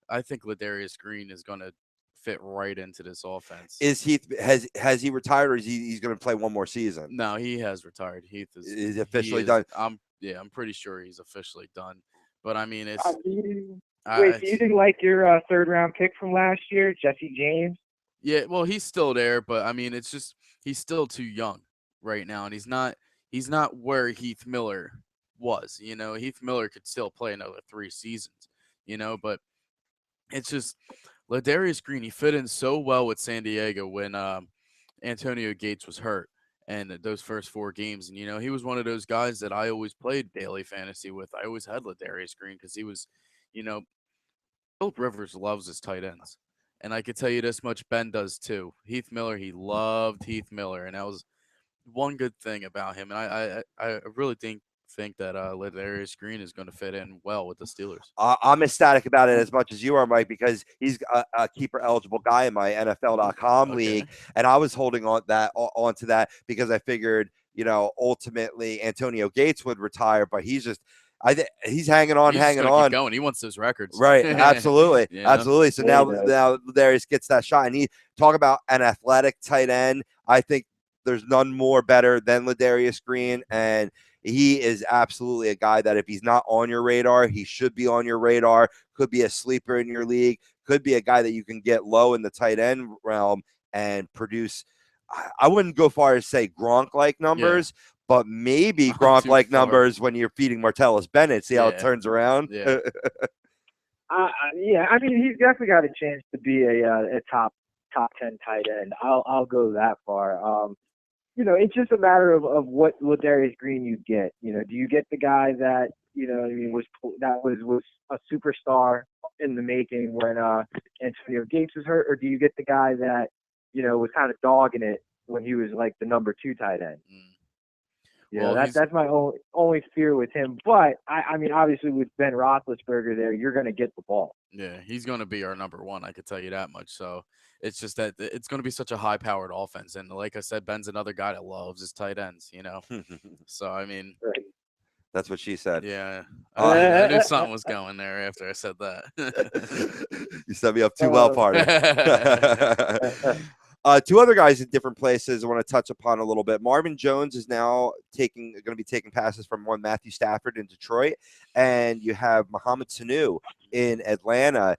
I think Ladarius Green is going to fit right into this offense. Is Heath has he retired, or is he's going to play one more season? No, he has retired. Heath is officially done. I'm pretty sure he's officially done. But I mean, it's. So you didn't like your third round pick from last year, Jesse James? Yeah, well, he's still there, but I mean, it's just he's still too young right now, and he's not where Heath Miller was. Heath Miller could still play another 3 seasons. But it's just Ladarius Green. He fit in so well with San Diego when Antonio Gates was hurt. And those first 4 games, and he was one of those guys that I always played daily fantasy with. I always had Ladarius Green because he was, Philip Rivers loves his tight ends, and I could tell you this much: Ben does too. Heath Miller, he loved Heath Miller, and that was one good thing about him. And I really think that Ladarius Green is going to fit in well with the Steelers. I'm ecstatic about it as much as you are, Mike, because he's a keeper eligible guy in my NFL.com league, and I was holding on to that because I figured, ultimately Antonio Gates would retire, but he's just. He's hanging on. Keep going. He wants those records, right? Absolutely, absolutely. So now Ladarius gets that shot, and he talk about an athletic tight end. I think there's none more better than Ladarius Green, and He is absolutely a guy that if he's not on your radar, he should be on your radar. Could be a sleeper in your league. Could be a guy that you can get low in the tight end realm and produce. I wouldn't go far as say Gronk-like numbers, but maybe Not Gronk-like too far. numbers when you're feeding Martellus Bennett. See how it Yeah. turns around? Yeah. Yeah, I mean, he's definitely got a chance to be a top 10 tight end. I'll go that far. You know, it's just a matter of what Darius Green you get. You know, do you get the guy that, you know, I mean, was a superstar in the making when Antonio Gates was hurt, or do you get the guy that, you know, was kind of dogging it when he was like the number 2 tight end? Yeah, Well, that's my only fear with him. But I mean, obviously with Ben Roethlisberger there, you're going to get the ball. Yeah, he's going to be our number 1. I could tell you that much. So it's just that it's going to be such a high-powered offense, and like I said, Ben's another guy that loves his tight ends. You know, so I mean, Right. That's what she said. yeah, I knew something was going there after I said that. You set me up too well, partner. 2 other guys in different places I want to touch upon a little bit. Marvin Jones is now going to be taking passes from one Matthew Stafford in Detroit, and you have Mohamed Sanu in Atlanta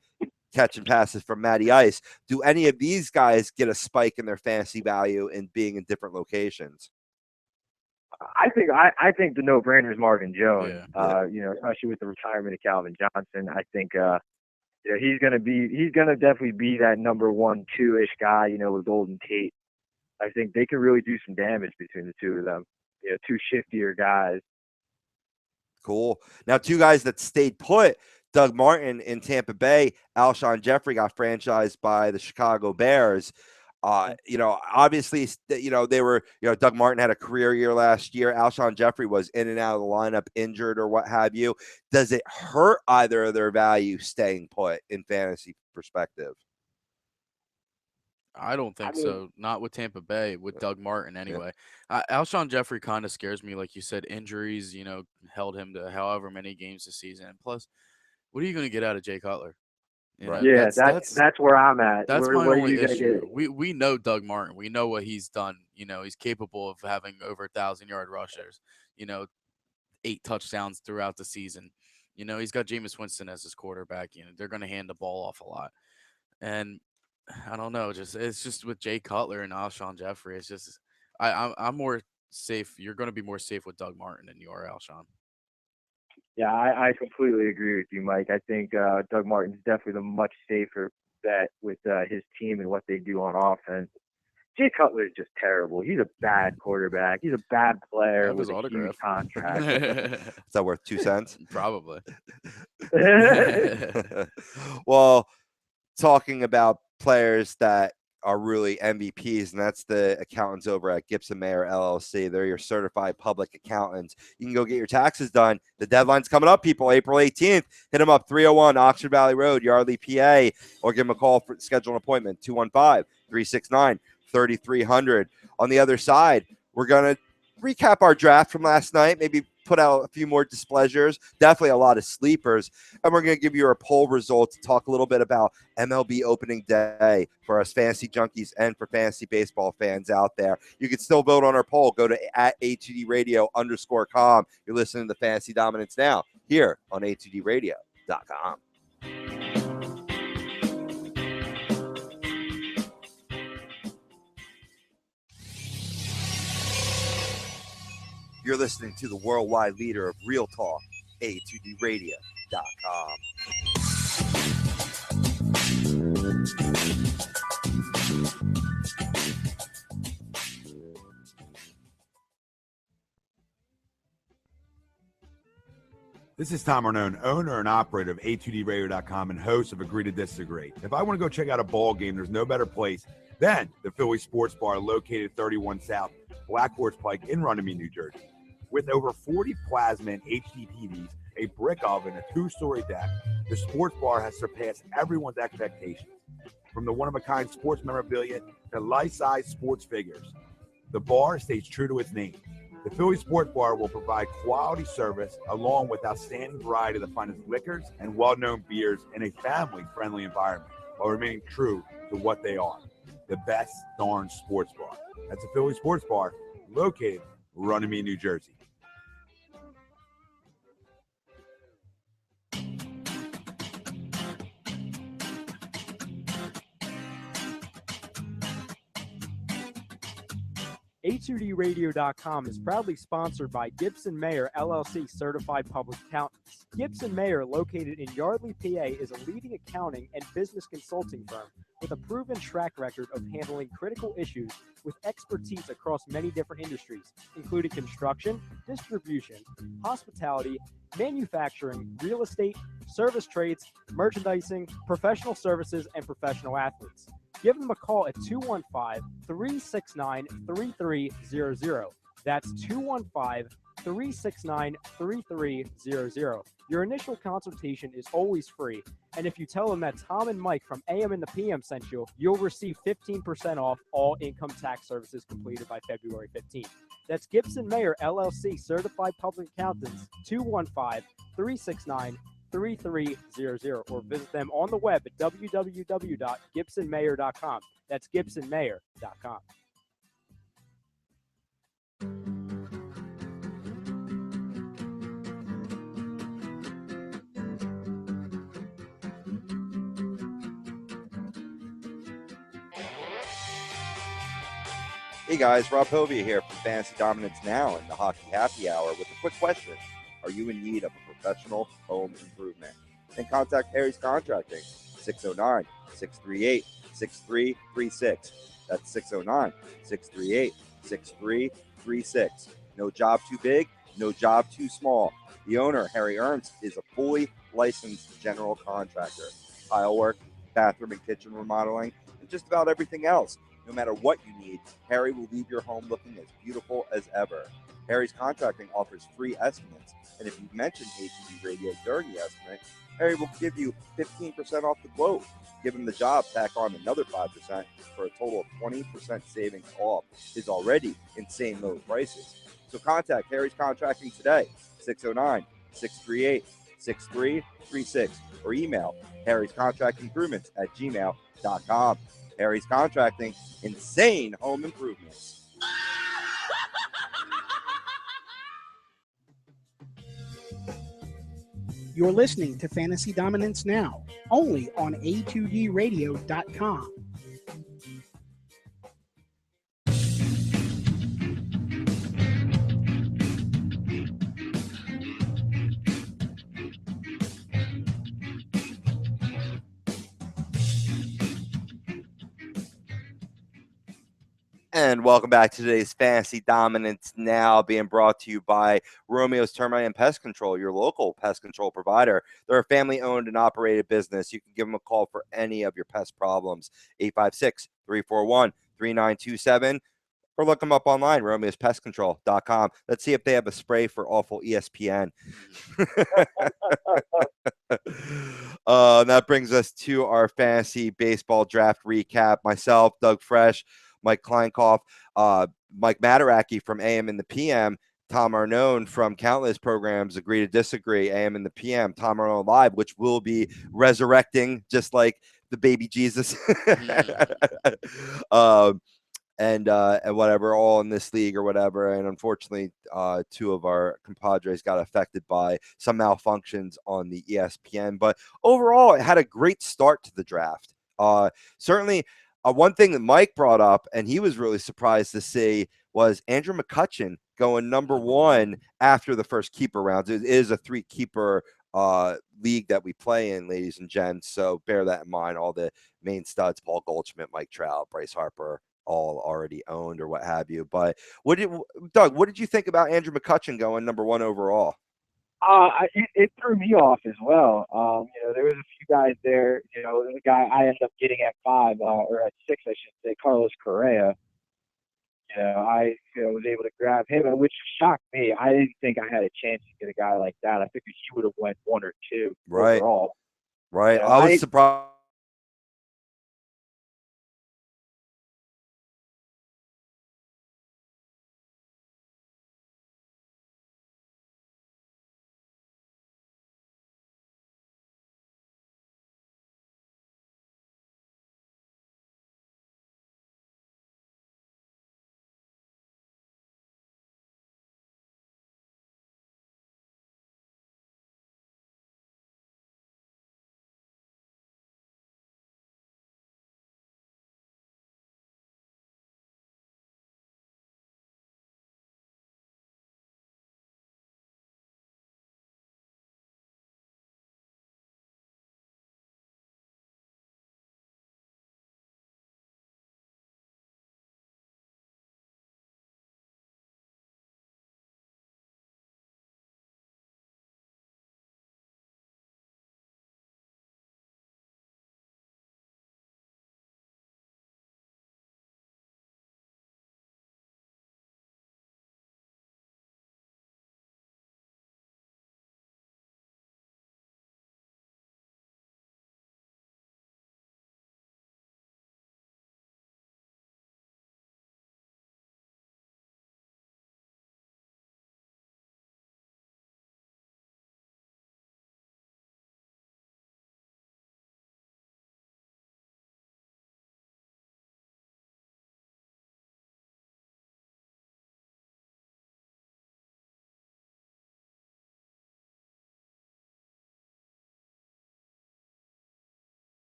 catching passes from Matty Ice. Do any of these guys get a spike in their fantasy value in being in different locations? I think the no-brainer is Marvin Jones. Yeah. You know, especially with the retirement of Calvin Johnson. I think yeah, he's gonna definitely be that number 1, 2-ish guy, you know, with Golden Tate. I think they can really do some damage between the 2 of them. You know, 2 shiftier guys. Cool. Now, 2 guys that stayed put, Doug Martin in Tampa Bay, Alshon Jeffrey got franchised by the Chicago Bears. You know, obviously, you know, they were, you know, Doug Martin had a career year last year. Alshon Jeffrey was in and out of the lineup, injured or what have you. Does it hurt either of their value staying put in fantasy perspective? I don't think so. Not with Tampa Bay, with Doug Martin anyway. Alshon Jeffrey kind of scares me, like you said. Injuries, you know, held him to however many games this season. And plus, what are you going to get out of Jay Cutler? You know, Yeah, that's where I'm at. That's where my only you gonna issue. get? We know Doug Martin. We know what he's done. You know, he's capable of having over 1,000-yard rushers. You know, 8 touchdowns throughout the season. You know, he's got Jameis Winston as his quarterback. You know, they're going to hand the ball off a lot. And I don't know, it's just with Jay Cutler and Alshon Jeffrey. It's just I'm more safe. You're going to be more safe with Doug Martin than you are Alshon. Yeah, I completely agree with you, Mike. I think Doug Martin's definitely the much safer bet with his team and what they do on offense. Jay Cutler is just terrible. He's a bad quarterback. He's a bad player with a huge contract. Is that worth 2 cents? Probably. Well, talking about players that are really MVPs, and that's the accountants over at Gibson Mayer LLC. They're your certified public accountants. You can go get your taxes done. The deadline's coming up, people, April 18th. Hit them up, 301 Oxford Valley Road, Yardley, PA, or give them a call for schedule an appointment, 215-369-3300. On the other side, we're going to recap our draft from last night, maybe put out a few more displeasures, definitely a lot of sleepers, and we're going to give you our poll results, talk a little bit about MLB opening day for us fantasy junkies and for fantasy baseball fans out there. You can still vote on our poll. Go to @A2DRadio_com. You're listening to Fantasy Dominance now here on A2DRadio.com. You're listening to the worldwide leader of real talk, A2DRadio.com. This is Tom Arnone, owner and operator of A2DRadio.com and host of Agree to Disagree. If I want to go check out a ball game, there's no better place than the Philly Sports Bar located 31 South Black Horse Pike in Runnymede, New Jersey. With over 40 plasma and HD TVs, a brick oven, a 2-story deck, the sports bar has surpassed everyone's expectations. From the one-of-a-kind sports memorabilia to life-size sports figures, the bar stays true to its name. The Philly Sports Bar will provide quality service along with outstanding variety of the finest liquors and well-known beers in a family-friendly environment while remaining true to what they are, the best darn sports bar. That's the Philly Sports Bar located in Runnymede, New Jersey. A2DRadio.com is proudly sponsored by Gibson Mayer LLC Certified Public Accountants. Gibson Mayer, located in Yardley, PA, is a leading accounting and business consulting firm with a proven track record of handling critical issues with expertise across many different industries, including construction, distribution, hospitality, manufacturing, real estate, service trades, merchandising, professional services, and professional athletes. Give them a call at 215-369-3300. That's 215-369-3300. Your initial consultation is always free, and if you tell them that Tom and Mike from AM and the PM sent you, you'll receive 15% off all income tax services completed by February 15th. That's Gibson Mayer LLC Certified Public Accountants, 215-369-3300, or visit them on the web at www.gibsonmayer.com. That's gibsonmayer.com. Hey guys, Rob Hovey here from Fantasy Dominance Now in the Hockey Happy Hour with a quick question. Are you in need of a professional home improvement? Then contact Harry's Contracting, 609-638-6336. That's 609-638-6336. No job too big, no job too small. The owner, Harry Ernst, is a fully licensed general contractor. Tile work, bathroom and kitchen remodeling, and just about everything else. No matter what you need, Harry will leave your home looking as beautiful as ever. Harry's Contracting offers free estimates, and if you mention ATD Radio during the estimate, Harry will give you 15% off the quote. Give him the job, tack on another 5% for a total of 20% savings off his already insane low prices. So contact Harry's Contracting today, 609-638-6336, or email harryscontractimprovements@gmail.com. Harry's Contracting, insane home improvements. You're listening to Fantasy Dominance Now, only on A2DRadio.com. And welcome back to today's Fantasy Dominance Now, being brought to you by Romeo's Termite and Pest Control, your local pest control provider. They're a family-owned and operated business. You can give them a call for any of your pest problems, 856-341-3927, or look them up online, romeospestcontrol.com. Let's see if they have a spray for awful ESPN. That brings us to our fantasy baseball draft recap. Myself, Doug Fresh, Mike Kleinkoff, Mike Mataraki from AM and the PM, Tom Arnone from countless programs, Agree to Disagree, AM and the PM, Tom Arnone Live, which will be resurrecting just like the baby Jesus. And whatever, all in this league or whatever. And unfortunately, two of our compadres got affected by some malfunctions on the ESPN. But overall, it had a great start to the draft. Certainly, one thing that Mike brought up, and he was really surprised to see, was Andrew McCutchen going number one after the first keeper rounds. It is a 3-keeper league that we play in, ladies and gents. So bear that in mind. All the main studs, Paul Goldschmidt, Mike Trout, Bryce Harper, all already owned or what have you. But Doug, what did you think about Andrew McCutchen going number one overall? It threw me off as well. There was a few guys there. The guy I ended up getting at 5 or at 6, I should say, Carlos Correa. I was able to grab him, which shocked me. I didn't think I had a chance to get a guy like that. I figured he would have went 1 or 2 overall. Right. I was surprised.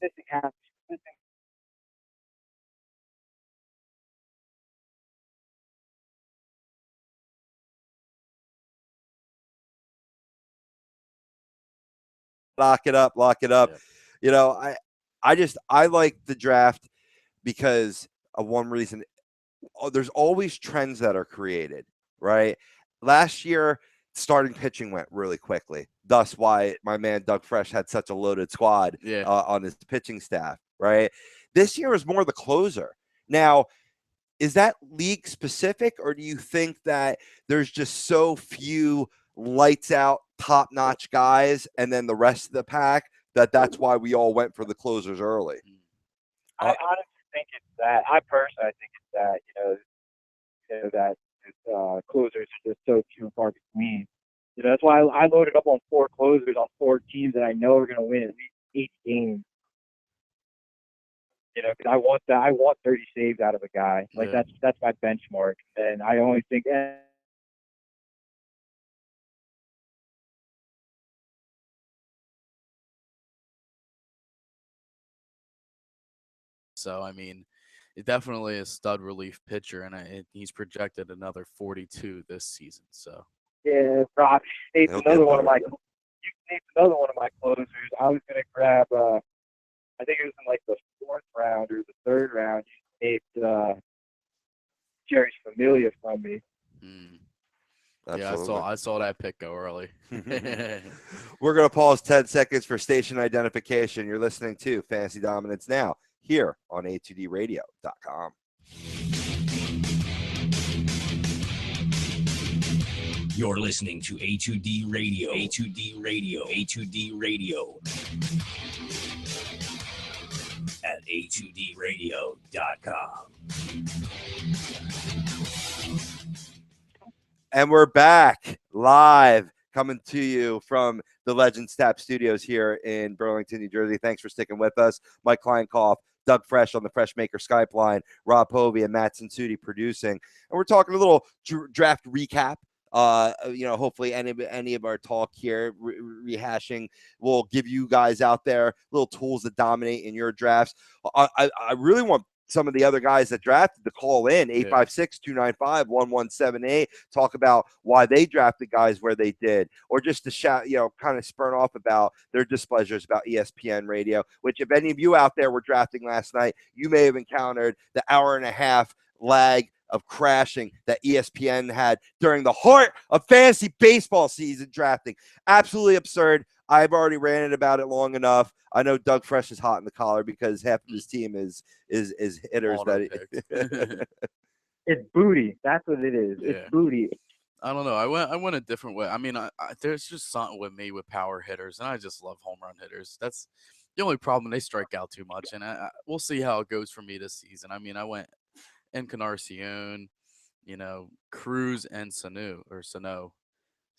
missing half. Lock it up, lock it up. Yeah. You know, I like the draft because of one reason. There's always trends that are created, right? Last year, starting pitching went really quickly. Thus, why my man Doug Fresh had such a loaded squad Yeah. on his pitching staff, right? This year is more the closer. Now, is that league specific, or do you think that there's just so few lights out, top notch guys, and then the rest of the pack that's why we all went for the closers early? I honestly think it's that. I personally think it's that. That closers are just so few and far between. That's why I loaded up on 4 closers on 4 teams that I know are going to win at least 8 games. Because I want 30 saves out of a guy. Like that's my benchmark, and I only think. So I mean, it definitely is stud relief pitcher, and he's projected another 42 this season. So Yeah, Rob, Nate's another one of my closers. I was gonna grab. I think it was in like the 4th round or the 3rd round. You taped Jerry's Familia from me. Yeah, I saw that pick go early. We're going to pause 10 seconds for station identification. You're listening to Fantasy Dominance Now here on A2DRadio.com. You're listening to A2D Radio, A2D Radio, A2D Radio at A2DRadio.com. And we're back live, coming to you from the Legends Tap Studios here in Burlington, New Jersey. Thanks for sticking with us. Mike Kleinkoff, Doug Fresh on the Fresh Maker Skype line, Rob Povey and Matt Sensuti producing. And we're talking a little draft recap. Hopefully any of our talk here, rehashing, will give you guys out there little tools that dominate in your drafts. I really want some of the other guys that drafted to call in 856-295-1178, talk about why they drafted guys where they did, or just to shout, kind of spurn off about their displeasures about ESPN radio, which if any of you out there were drafting last night, you may have encountered the hour and a half lag of crashing that ESPN had during the heart of fantasy baseball season drafting. Absolutely absurd. I've already ranted about it long enough. I know Doug Fresh is hot in the collar because half of his team is hitters It's booty. That's what it is. Yeah. It's booty. I don't know. I went a different way. I mean, there's just something with me with power hitters, and I just love home run hitters. That's the only problem. They strike out too much, and we'll see how it goes for me this season. I mean, I went Encarnacion, Cruz and Sano.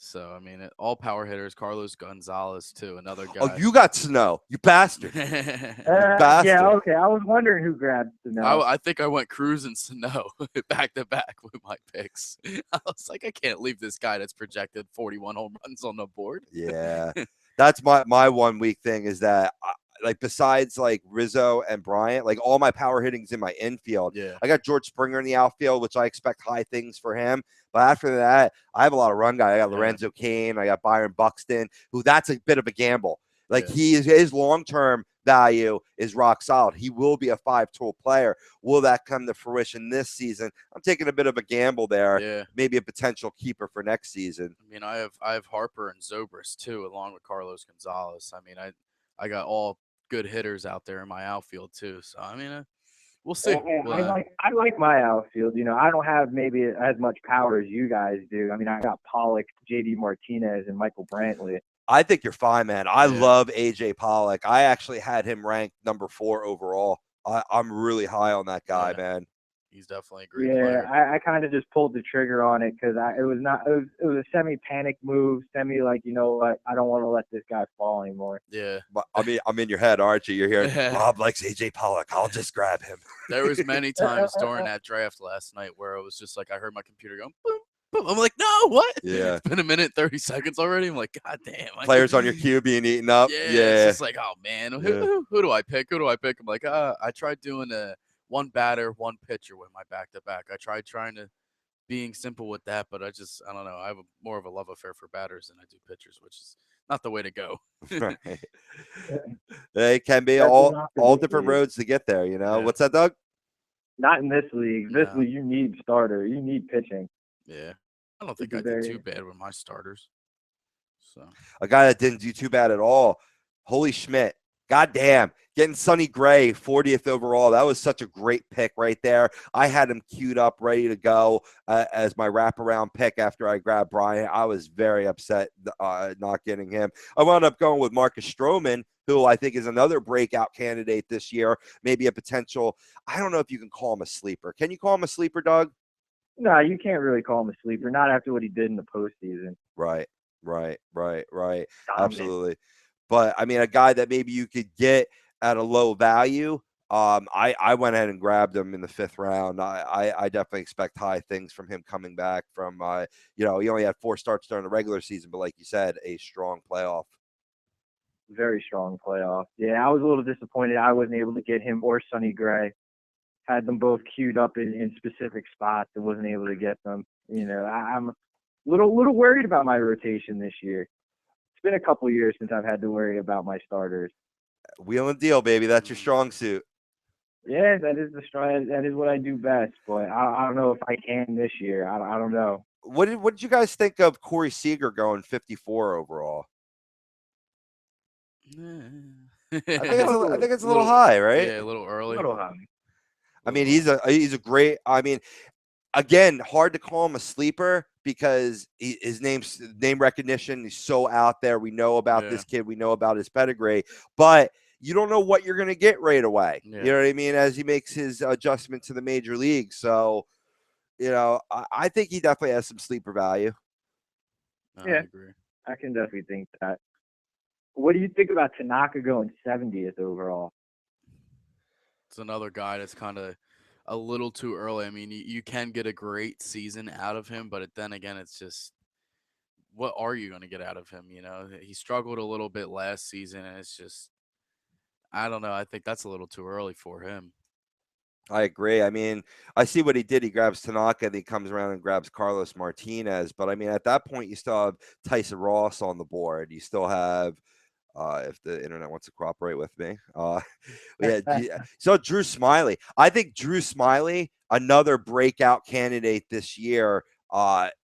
So, I mean, all power hitters. Carlos Gonzalez, too, another guy. Oh, you got Sano, you bastard. Yeah, okay. I was wondering who grabbed Sano. I think I went Cruz and Sano back to back with my picks. I was like, I can't leave this guy that's projected 41 home runs on the board. Yeah, that's my 1 week thing is that besides like Rizzo and Bryant, like all my power hitting's in my infield. Yeah. I got George Springer in the outfield, which I expect high things for him. But after that, I have a lot of run guys. I got Lorenzo Cain. I got Byron Buxton, who that's a bit of a gamble. His long-term value is rock solid. He will be a 5-tool player. Will that come to fruition this season? I'm taking a bit of a gamble there. Yeah. Maybe a potential keeper for next season. I mean, I have Harper and Zobrist too, along with Carlos Gonzalez. I mean, I got all good hitters out there in my outfield too. So I mean, we'll see. I like my outfield. I don't have maybe as much power as you guys do. I mean, I got Pollock, JD Martinez, and Michael Brantley. I think you're fine, man. I love AJ Pollock. I actually had him ranked number 4 overall. I'm really high on that guy, man. He's definitely a great player. I kind of just pulled the trigger on it because it was a semi-panic move, like, you know what, I don't want to let this guy fall anymore. Yeah. But I mean, I'm in your head, aren't you? You're hearing Rob likes AJ Pollock. I'll just grab him. There was many times during that draft last night where it was just like I heard my computer going boom, boom. I'm like, no, what? Yeah. It's been a minute, 30 seconds already. I'm like, God damn. Players on your queue being eaten up. Yeah, Yeah. it's just like, oh man, Yeah. who do I pick? Who do I pick? I'm like, I tried doing a one batter, one pitcher with my back to back. I tried trying to being simple with that, but I don't know. I have more of a love affair for batters than I do pitchers, which is not the way to go. Right. They can be Especially not for all this different league. roads to get there, you know. Yeah. What's that, Doug? Not in this league. This No. league, you need starter. You need pitching. Yeah, I don't think It's I a did very- too bad with my starters. So A guy that didn't do too bad at all. Holy Schmidt. God damn. Getting Sonny Gray 40th overall. That was such a great pick right there. I had him queued up, ready to go as my wraparound pick after I grabbed Brian. I was very upset not getting him. I wound up going with Marcus Stroman, who I think is another breakout candidate this year. Maybe a potential, I don't know if you can call him a sleeper. Can you call him a sleeper, Doug? No, you can't really call him a sleeper. Not after what he did in the postseason. Right. Dominant. Absolutely. But I mean, a guy that maybe you could get at a low value. I went ahead and grabbed him in the 5th round. I definitely expect high things from him coming back from, he only had 4 starts during the regular season, but like you said, a strong playoff. Very strong playoff. Yeah, I was a little disappointed I wasn't able to get him or Sonny Gray. Had them both queued up in specific spots and wasn't able to get them. I'm a little worried about my rotation this year. It's been a couple years since I've had to worry about my starters. Wheel and deal, baby. That's your strong suit. Yeah, that is what I do best. But I don't know if I can this year. I don't know. What did you guys think of Corey Seager going 54 overall? I think it's a little high, right? Yeah, a little early. A little high. I mean, he's a great. I mean, again, hard to call him a sleeper because his name recognition is so out there. We know about this kid. We know about his pedigree, but you don't know what you're going to get right away. Yeah. You know what I mean? As he makes his adjustment to the major league. So, I think he definitely has some sleeper value. I agree. I can definitely think that. What do you think about Tanaka going 70th overall? It's another guy that's kind of a little too early. I mean, you can get a great season out of him, but then again, it's just, what are you going to get out of him? He struggled a little bit last season, and it's just, I don't know. I think that's a little too early for him. I agree. I mean, I see what he did. He grabs Tanaka, then he comes around and grabs Carlos Martinez. But I mean, at that point, you still have Tyson Ross on the board. You still have, if the internet wants to cooperate with me, so Drew Smiley. I think Drew Smiley, another breakout candidate this year.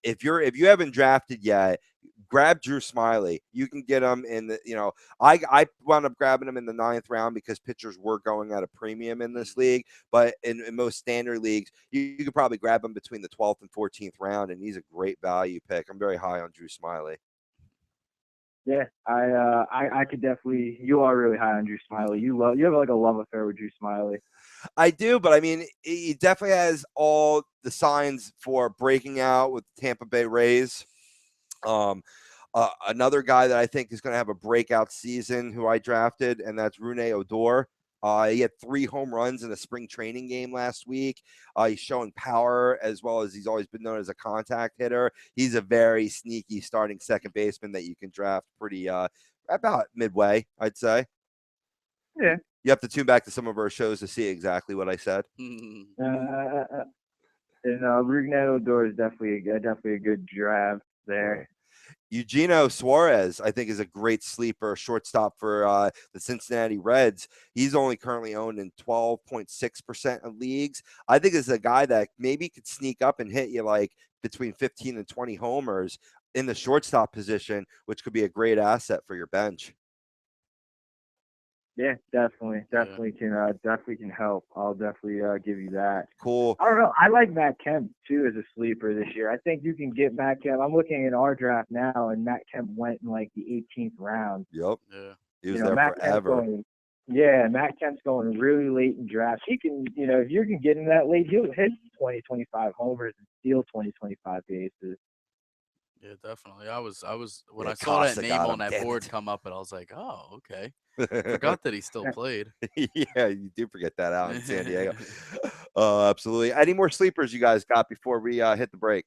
If you haven't drafted yet, grab Drew Smiley. You can get him in the, I wound up grabbing him in the 9th round because pitchers were going at a premium in this league. But in most standard leagues, you could probably grab him between the 12th and 14th round, and he's a great value pick. I'm very high on Drew Smiley. Yeah, I could definitely. You are really high on Drew Smiley. You have like a love affair with Drew Smiley. I do, but I mean, he definitely has all the signs for breaking out with the Tampa Bay Rays. Another guy that I think is going to have a breakout season, who I drafted, and that's Rune Odor. He had 3 home runs in a spring training game last week. He's showing power, as well as he's always been known as a contact hitter. He's a very sneaky starting second baseman that you can draft pretty about midway, I'd say. Yeah. You have to tune back to some of our shows to see exactly what I said. And Rune Odor is definitely a good draft there. Eugenio Suarez, I think, is a great sleeper shortstop for the Cincinnati Reds. He's only currently owned in 12.6% of leagues. I think it's a guy that maybe could sneak up and hit you like between 15 and 20 homers in the shortstop position, which could be a great asset for your bench. Yeah, definitely can help. I'll definitely give you that. Cool. I don't know. I like Matt Kemp too as a sleeper this year. I think you can get Matt Kemp. I'm looking at our draft now, and Matt Kemp went in like the 18th round. Yep. Yeah. He was there forever. Matt Kemp's going really late in drafts. He can, if you can get him that late, he'll hit 20, 25 homers and steal 20, 25 bases. Yeah, definitely. I was when I saw that name on that board come up, and I was like, oh, okay. Forgot that he still played. Yeah, you do forget that out in San Diego. Absolutely. Any more sleepers you guys got before we hit the break?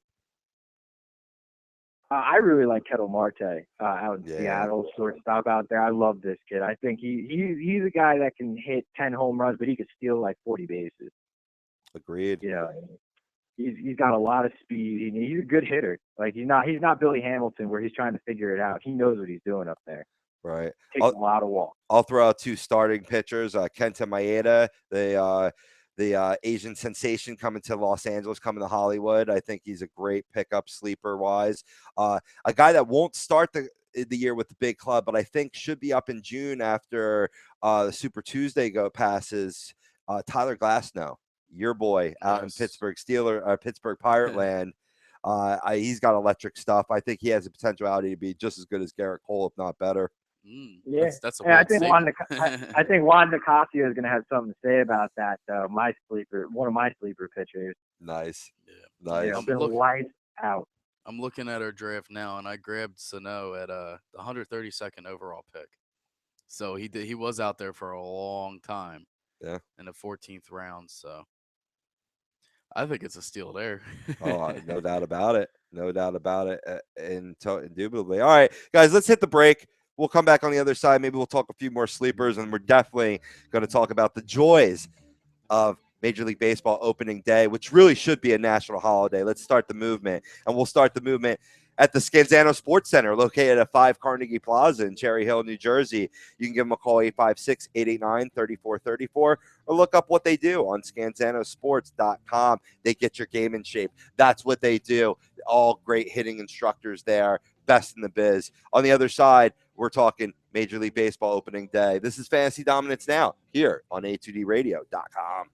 I really like Kettle Marte out in Yeah. Seattle, shortstop out there. I love this kid. I think he's a guy that can hit 10 home runs, but he could steal like 40 bases. Agreed. You know, he's got a lot of speed. He's a good hitter. Like he's not Billy Hamilton where he's trying to figure it out. He knows what he's doing up there. Right. Takes a lot of walks. I'll throw out two starting pitchers. Kenta Maeda, the Asian sensation coming to Los Angeles, coming to Hollywood. I think he's a great pickup sleeper wise. A guy that won't start the year with the big club, but I think should be up in June after the Super Tuesday passes. Tyler Glasnow, your boy out in Pittsburgh Pittsburgh Pirate Land. He's got electric stuff. I think he has the potentiality to be just as good as Garrett Cole, if not better. Yeah, that's I think Juan Nicasio is going to have something to say about that. One of my sleeper pitchers. Nice. Yeah. Nice. You know, been lights out. I'm looking at our draft now, and I grabbed Sano at the 132nd overall pick. So he was out there for a long time. Yeah. In the 14th round. So I think it's a steal there. No doubt about it. No doubt about it. Indubitably. All right, guys, let's hit the break. We'll come back on the other side. Maybe we'll talk a few more sleepers, and we're definitely going to talk about the joys of Major League Baseball opening day, which really should be a national holiday. Let's start the movement, and we'll start the movement at the Scanzano Sports Center, located at 5 Carnegie Plaza in Cherry Hill, New Jersey. You can give them a call, 856-889-3434, or look up what they do on scanzanosports.com. They get your game in shape. That's what they do. All great hitting instructors there, best in the biz. On the other side, we're talking Major League Baseball opening day. This is Fantasy Dominance Now here on A2DRadio.com.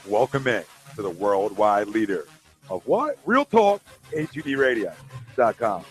Welcome in to the worldwide leader of what? Real talk, A2DRadio.com.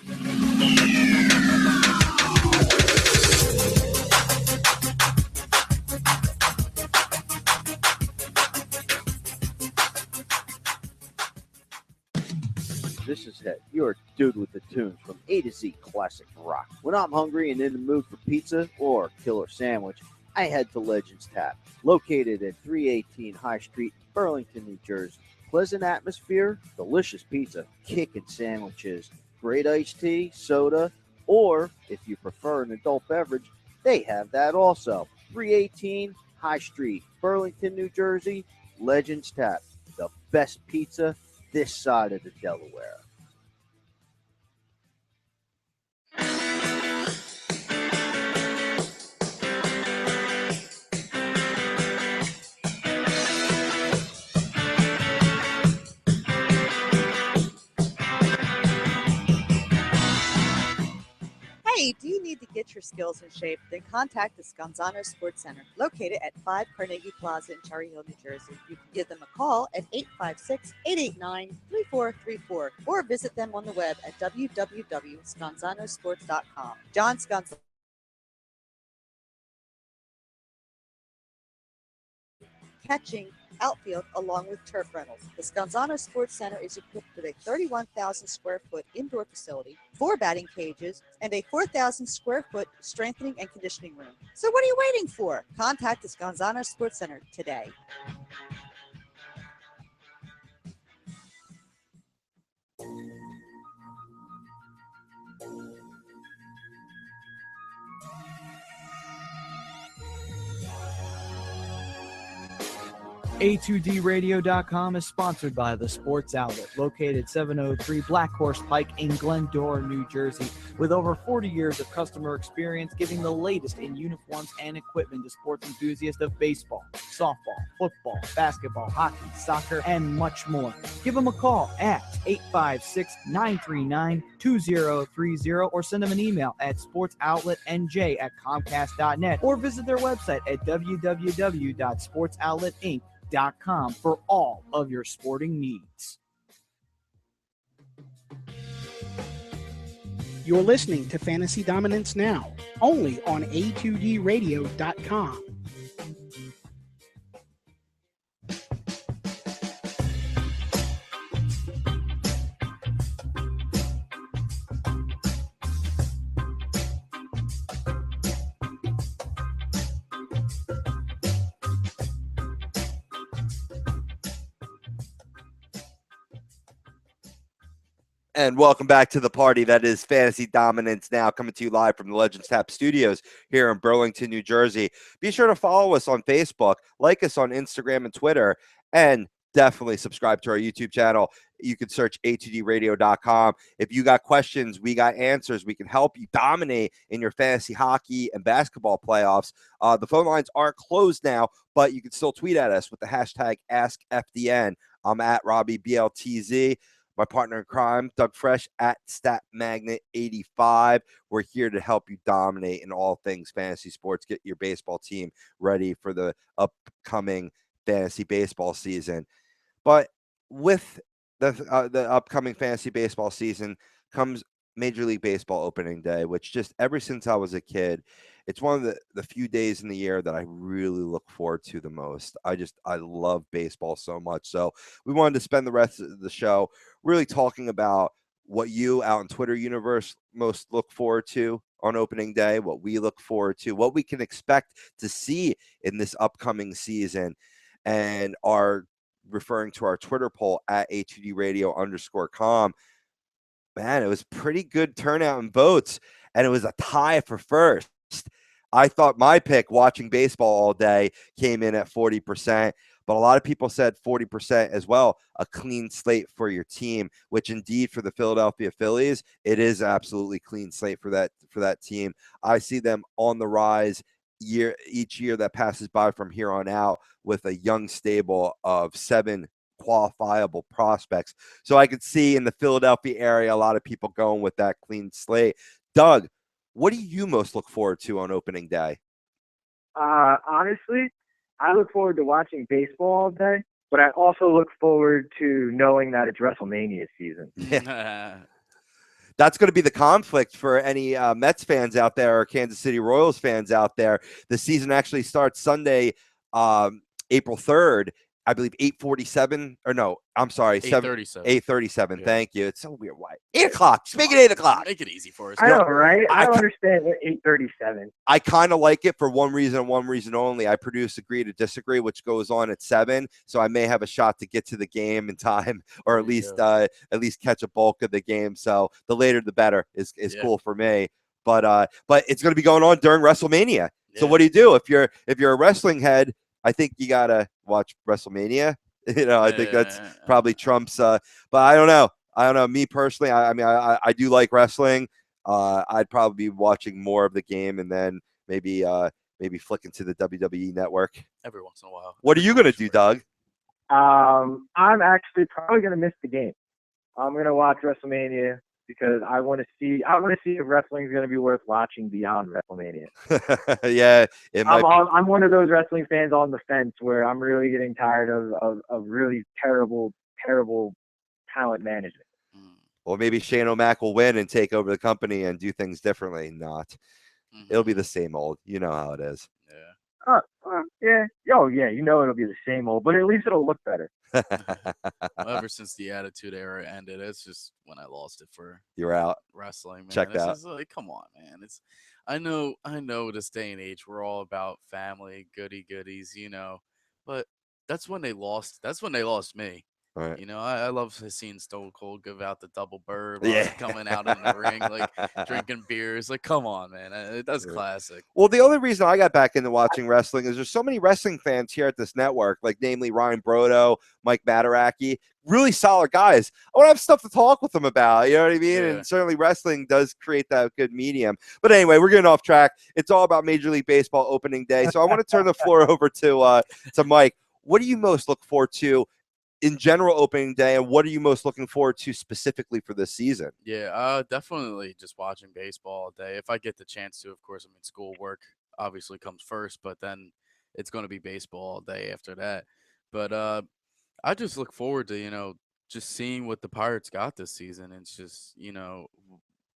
This is Head, your dude with the tunes from A to Z Classic Rock. When I'm hungry and in the mood for pizza or killer sandwich, I head to Legends Tap, located at 318 High Street, Burlington, New Jersey. Pleasant atmosphere, delicious pizza, kicking sandwiches, great iced tea, soda, or if you prefer an adult beverage, they have that also. 318 High Street, Burlington, New Jersey, Legends Tap, the best pizza this side of the Delaware. Hey, do you need to get your skills in shape? Then contact the Scanzano Sports Center, located at 5 Carnegie Plaza in Cherry Hill, New Jersey. You can give them a call at 856-889-3434 or visit them on the web at www.scanzanosports.com. John Scanzano. Catching, outfield, along with turf rentals. The Scanzano Sports Center is equipped with a 31,000 square foot indoor facility, 4 batting cages, and a 4,000 square foot strengthening and conditioning room. So what are you waiting for? Contact the Scanzano Sports Center today. A2DRadio.com is sponsored by The Sports Outlet, located 703 Black Horse Pike in Glendora, New Jersey, with over 40 years of customer experience giving the latest in uniforms and equipment to sports enthusiasts of baseball, softball, football, basketball, hockey, soccer, and much more. Give them a call at 856-939-2030 or send them an email at sportsoutletnj@comcast.net or visit their website at www.sportsoutletinc.com for all of your sporting needs. You're listening to Fantasy Dominance Now, only on A2DRadio.com. And welcome back to the party that is Fantasy Dominance Now, coming to you live from the Legends Tap Studios here in Burlington, New Jersey. Be sure to follow us on Facebook, like us on Instagram and Twitter, and definitely subscribe to our YouTube channel. You can search a2dradio.com. If you got questions, we got answers. We can help you dominate in your fantasy hockey and basketball playoffs. The phone lines are closed now, but you can still tweet at us with the hashtag AskFDN. I'm at RobbieBLTZ. My partner in crime, Doug Fresh at StatMagnet85. We're here to help you dominate in all things fantasy sports. Get your baseball team ready for the upcoming fantasy baseball season. But with the upcoming fantasy baseball season comes Major League Baseball opening day, which just ever since I was a kid, it's one of the few days in the year that I really look forward to the most. I love baseball so much. So we wanted to spend the rest of the show really talking about what you out in Twitter universe most look forward to on opening day, what we look forward to, what we can expect to see in this upcoming season, and are referring to our Twitter poll at A2DRadio_com. Man, it was pretty good turnout in votes, and it was a tie for first. I thought my pick, watching baseball all day, came in at 40%, but a lot of people said 40% as well, a clean slate for your team, which indeed for the Philadelphia Phillies, it is absolutely clean slate for that team. I see them on the rise each year that passes by from here on out with a young stable of 7 qualifiable prospects. So I could see in the Philadelphia area a lot of people going with that clean slate. Doug, what do you most look forward to on opening day? Honestly, I look forward to watching baseball all day, but I also look forward to knowing that it's WrestleMania season. Yeah. That's going to be the conflict for any Mets fans out there or Kansas City Royals fans out there. The season actually starts Sunday, April 3rd. I believe 8:47, or no, I'm sorry, 8:37. 8:37. Yeah. Thank you. It's so weird. Why? 8 o'clock. Just make it 8 o'clock. Make it easy for us. I know, right? I don't understand 8:37. I kind of like it for one reason and one reason only. I produce Agree to Disagree, which goes on at 7, so I may have a shot to get to the game in time, or at least catch a bulk of the game. So the later the better is cool for me. But it's going to be going on during WrestleMania. So what do? If you're a wrestling head, I think you gotta watch WrestleMania. I think that's probably Trump's. But I don't know. Me personally, I do like wrestling. I'd probably be watching more of the game and then maybe flicking to the WWE network every once in a while. What are you gonna do, Doug? I'm actually probably gonna miss the game. I'm gonna watch WrestleMania because I want to see if wrestling is going to be worth watching beyond WrestleMania. Yeah, I'm one of those wrestling fans on the fence where I'm really getting tired of really terrible talent management. Well, maybe Shane O'Mac will win and take over the company and do things differently. Not. It'll be the same old. You know how it is. Yeah. Yeah. Oh, yeah. It'll be the same old, but at least it'll look better. Ever since the Attitude Era ended, it's just when I lost it for you're out wrestling. Man. Checked out. Just like, come on, man. I know. This day and age, we're all about family, goodies, But that's when they lost. That's when they lost me. Right. I love seeing Stone Cold give out the double bird, coming out in the ring, like drinking beers. Like, come on, man, that's classic. Well, the only reason I got back into watching wrestling is there's so many wrestling fans here at this network, like namely Ryan Brodo, Mike Mataraki, really solid guys. I want to have stuff to talk with them about. You know what I mean? Yeah. And certainly wrestling does create that good medium. But anyway, we're getting off track. It's all about Major League Baseball opening day. So I want to turn the floor over to Mike. What do you most look forward to in general opening day, and what are you most looking forward to specifically for this season? Yeah, definitely just watching baseball all day. If I get the chance to, of course. School work obviously comes first, but then it's going to be baseball all day after that. But I just look forward to, just seeing what the Pirates got this season. It's just,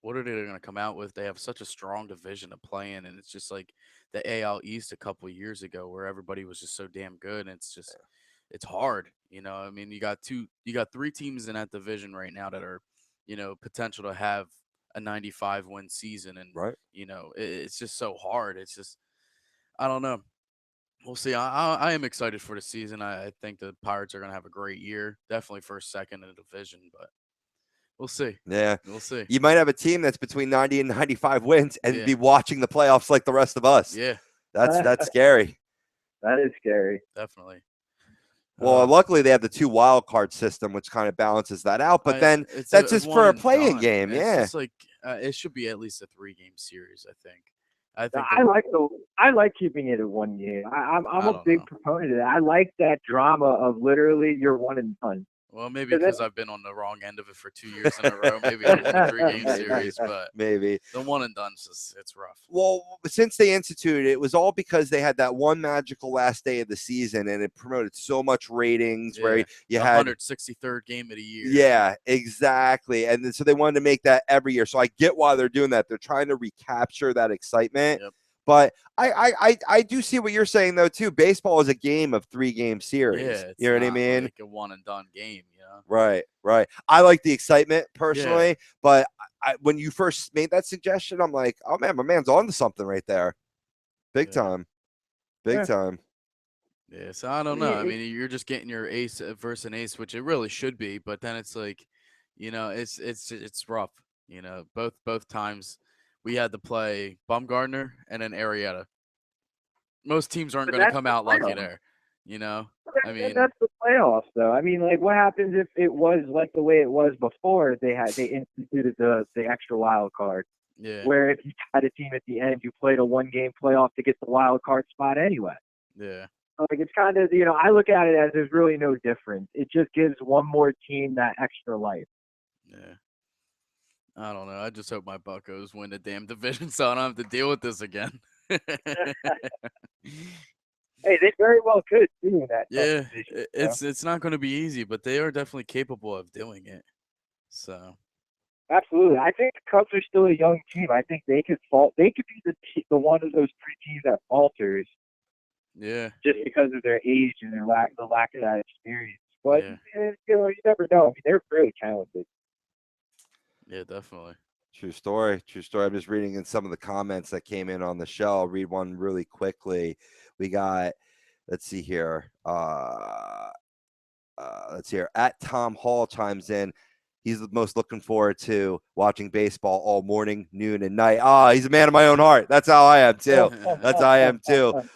what are they going to come out with? They have such a strong division to play in, and it's just like the AL East a couple of years ago where everybody was just so damn good, and it's just it's hard. You got 3 teams in that division right now that are, potential to have a 95 win season. And, right. It's just so hard. It's just, I don't know. We'll see. I am excited for the season. I think the Pirates are going to have a great year. Definitely first, second in the division, but We'll see. Yeah. We'll see. You might have a team that's between 90 and 95 wins and Yeah. be watching the playoffs like the rest of us. Yeah, That's scary. That is scary. definitely. Well, luckily they have the 2 wild card system, which kind of balances that out. But then that's just for a playing game. It's Yeah. just like it should be at least a 3-game series. I think. I like keeping it at 1 game. I'm I a don't big know. proponent of that. I like that drama of literally you're one and done. Well, maybe because I've been on the wrong end of it for 2 years in a row. Maybe I want a 3-game series, but Maybe. the one and done it's rough. Well, since they instituted it, it was all because they had that one magical last day of the season, and it promoted so much ratings where you the had 163rd game of the year. Yeah, exactly. And then, so they wanted to make that every year. So I get why they're doing that. They're trying to recapture that excitement. Yep. But I do see what you're saying though too. Baseball is a game of 3-game series. Yeah, it's you know what I not mean? like a one and done game. Right. I like the excitement personally, but when you first made that suggestion, I'm like, oh man, my man's on to something right there. Big time. Big time. Yeah, so I don't know. I mean, you're just getting your ace versus an ace, which it really should be, but then it's like, it's rough. Both times we had to play Bumgarner and then Arrieta. Most teams aren't going to come out lucky there. I mean, that's the playoffs, though. I mean, like, what happens if it was like the way it was before they instituted the extra wild card? Yeah. Where if you had a team at the end, you played a 1-game playoff to get the wild card spot anyway. Yeah. Like, it's kind of, I look at it as there's really no difference. It just gives one more team that extra life. Yeah. I don't know. I just hope my Buccos win the damn division so I don't have to deal with this again. Hey, they very well could too. Yeah, it's not going to be easy, but they are definitely capable of doing it. So, absolutely, I think the Cubs are still a young team. I think they could fall. They could be the one of those 3 teams that falters. Yeah. Just because of their age and the lack of that experience. But you never know. I mean, they're really talented. Yeah, definitely. True story. I'm just reading in some of the comments that came in on the show. I'll read one really quickly. We got, let's see here. Let's hear. At Tom Hall chimes in. He's the most looking forward to watching baseball all morning, noon, and night. He's a man of my own heart. That's how I am too.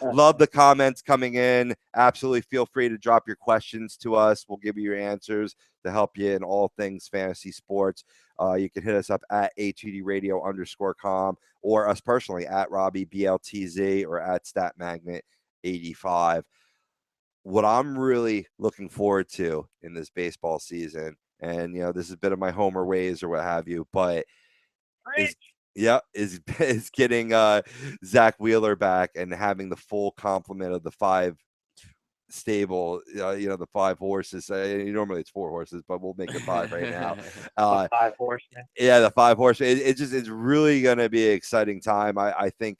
Love the comments coming in. Absolutely feel free to drop your questions to us. We'll give you your answers to help you in all things fantasy sports. You can hit us up at atdradio_com or us personally at Robbie BLTZ or at StatMagnet85. What I'm really looking forward to in this baseball season, and this is a bit of my homer ways or what have you, but is getting Zach Wheeler back and having the full complement of the 5 stable, the 5 horses. Normally it's 4 horses, but we'll make it 5 right now. 5 horsemen. Yeah, the 5 horsemen. It's really going to be an exciting time. I think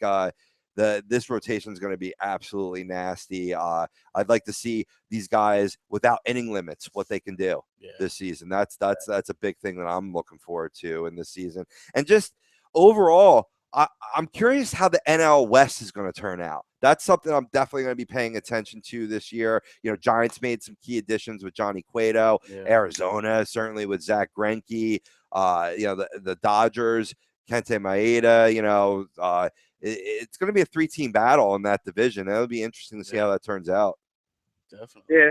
this rotation is going to be absolutely nasty. I'd like to see these guys without inning limits, what they can do this season. That's a big thing that I'm looking forward to in this season. And just overall, I'm curious how the NL West is going to turn out. That's something I'm definitely going to be paying attention to this year. Giants made some key additions with Johnny Cueto. Arizona, certainly with Zach Greinke. The Dodgers, Kenta Maeda, it's going to be a 3-team battle in that division. It'll be interesting to see how that turns out. Definitely. Yeah.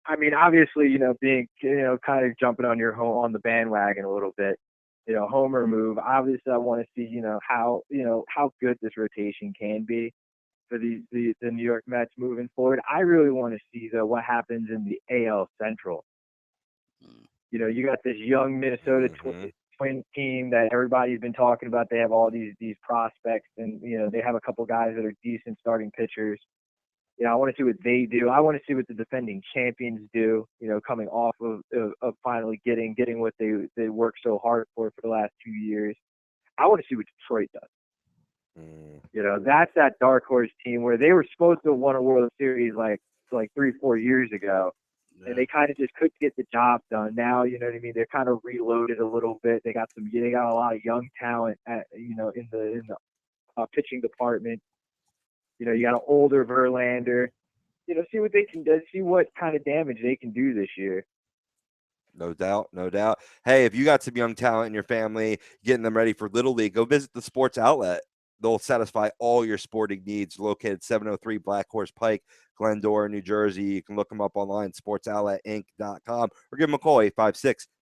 I mean, obviously, being, kind of jumping on the bandwagon a little bit, homer move. Obviously, I want to see, how good this rotation can be for the New York Mets moving forward. I really want to see, though, what happens in the AL Central. You got this young Minnesota Twin team that everybody's been talking about. They have all these prospects, and they have a couple guys that are decent starting pitchers. I want to see what they do. I want to see what the defending champions do. Coming off of finally getting what they worked so hard for the last 2 years. I want to see what Detroit does. That's that dark horse team where they were supposed to have won a World Series like 3-4 years ago. And they kind of just couldn't get the job done. Now, you know what I mean? They're kind of reloaded a little bit. They got a lot of young talent in the pitching department. You got an older Verlander. See what they can do. See what kind of damage they can do this year. No doubt, no doubt. Hey, if you got some young talent in your family, getting them ready for Little League, go visit the sports outlet. They'll satisfy all your sporting needs. Located 703 Black Horse Pike, Glendora, New Jersey. You can look them up online, sportsoutletinc.com, or give them a call,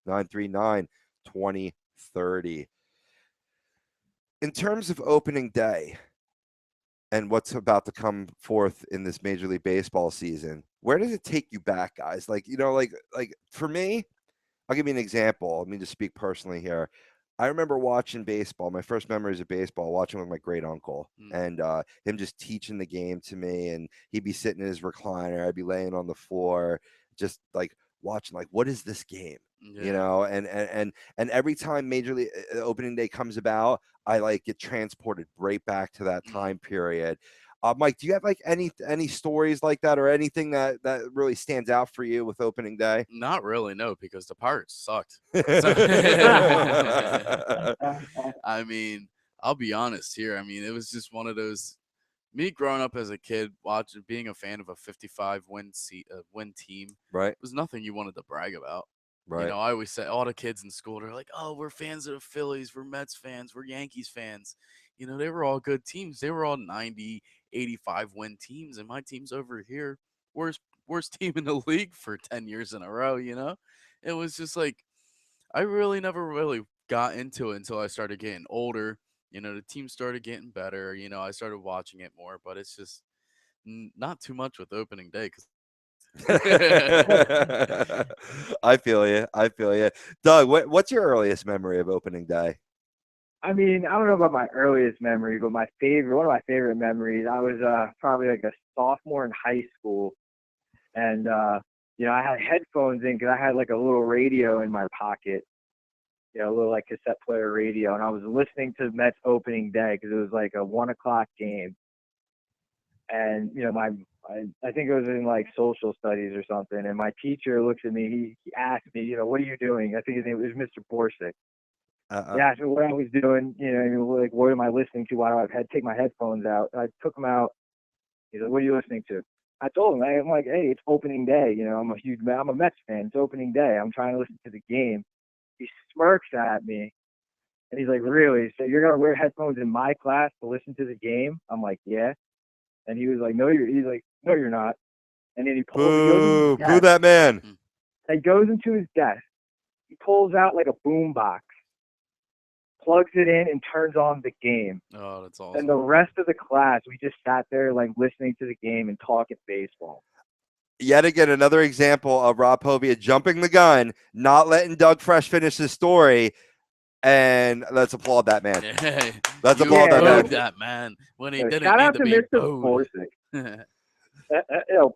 856-939-2030. In terms of opening day and what's about to come forth in this Major League Baseball season, where does it take you back, guys? Like for me, I'll give you an example. Let me just speak personally here. I remember watching baseball. My first memories of baseball, watching with my great uncle, and him just teaching the game to me. And he'd be sitting in his recliner. I'd be laying on the floor, just like watching. Like, what is this game? You know. And every time Major League opening day comes about, I like get transported right back to that time period. Mike, do you have like any stories like that, or anything that really stands out for you with opening day? Not really, no, because the Pirates sucked. I mean, I'll be honest here. I mean, it was just one of those. Me growing up as a kid, being a fan of a 55 win team, right, was nothing you wanted to brag about. Right. You know, I always say all the kids in school are like, "Oh, we're fans of the Phillies, we're Mets fans, we're Yankees fans." You know, they were all good teams. They were all 90, 85 win teams, and my team's over here, worst team in the league for 10 years in a row. You know, it was just like I really never really got into it until I started getting older. You know, the team started getting better. You know, I started watching it more, but it's just not too much with opening day. I feel you. I feel you. Doug, what's your earliest memory of opening day? I mean, I don't know about my earliest memory, but one of my favorite memories, I was probably like a sophomore in high school. And, you know, I had headphones in because I had like a little radio in my pocket, you know, a little like cassette player radio. And I was listening to Mets opening day because it was like a 1 o'clock game. And, you know, I think it was in like social studies or something. And my teacher looks at me, he asked me, you know, what are you doing? I think his name was Mr. Borsick. He asked me what I was doing, you know, like, what am I listening to? Why do I have to take my headphones out? I took them out. He's like, what are you listening to? I told him, I'm like, hey, it's opening day. You know, I'm a Mets fan. It's opening day. I'm trying to listen to the game. He smirks at me. And he's like, really? So you're going to wear headphones in my class to listen to the game? I'm like, yeah. And he was like, no, you're not. And then he pulls Boo that man. He goes into his desk. He pulls out like a boom box, plugs it in, and turns on the game. Oh, that's awesome. And the rest of the class, we just sat there like listening to the game and talking baseball. Yet again, another example of Rob Povia jumping the gun, not letting Doug Fresh finish his story. And let's applaud that man. Yeah, let's applaud that man. When he didn't shout need out to to be Mr. Borsick.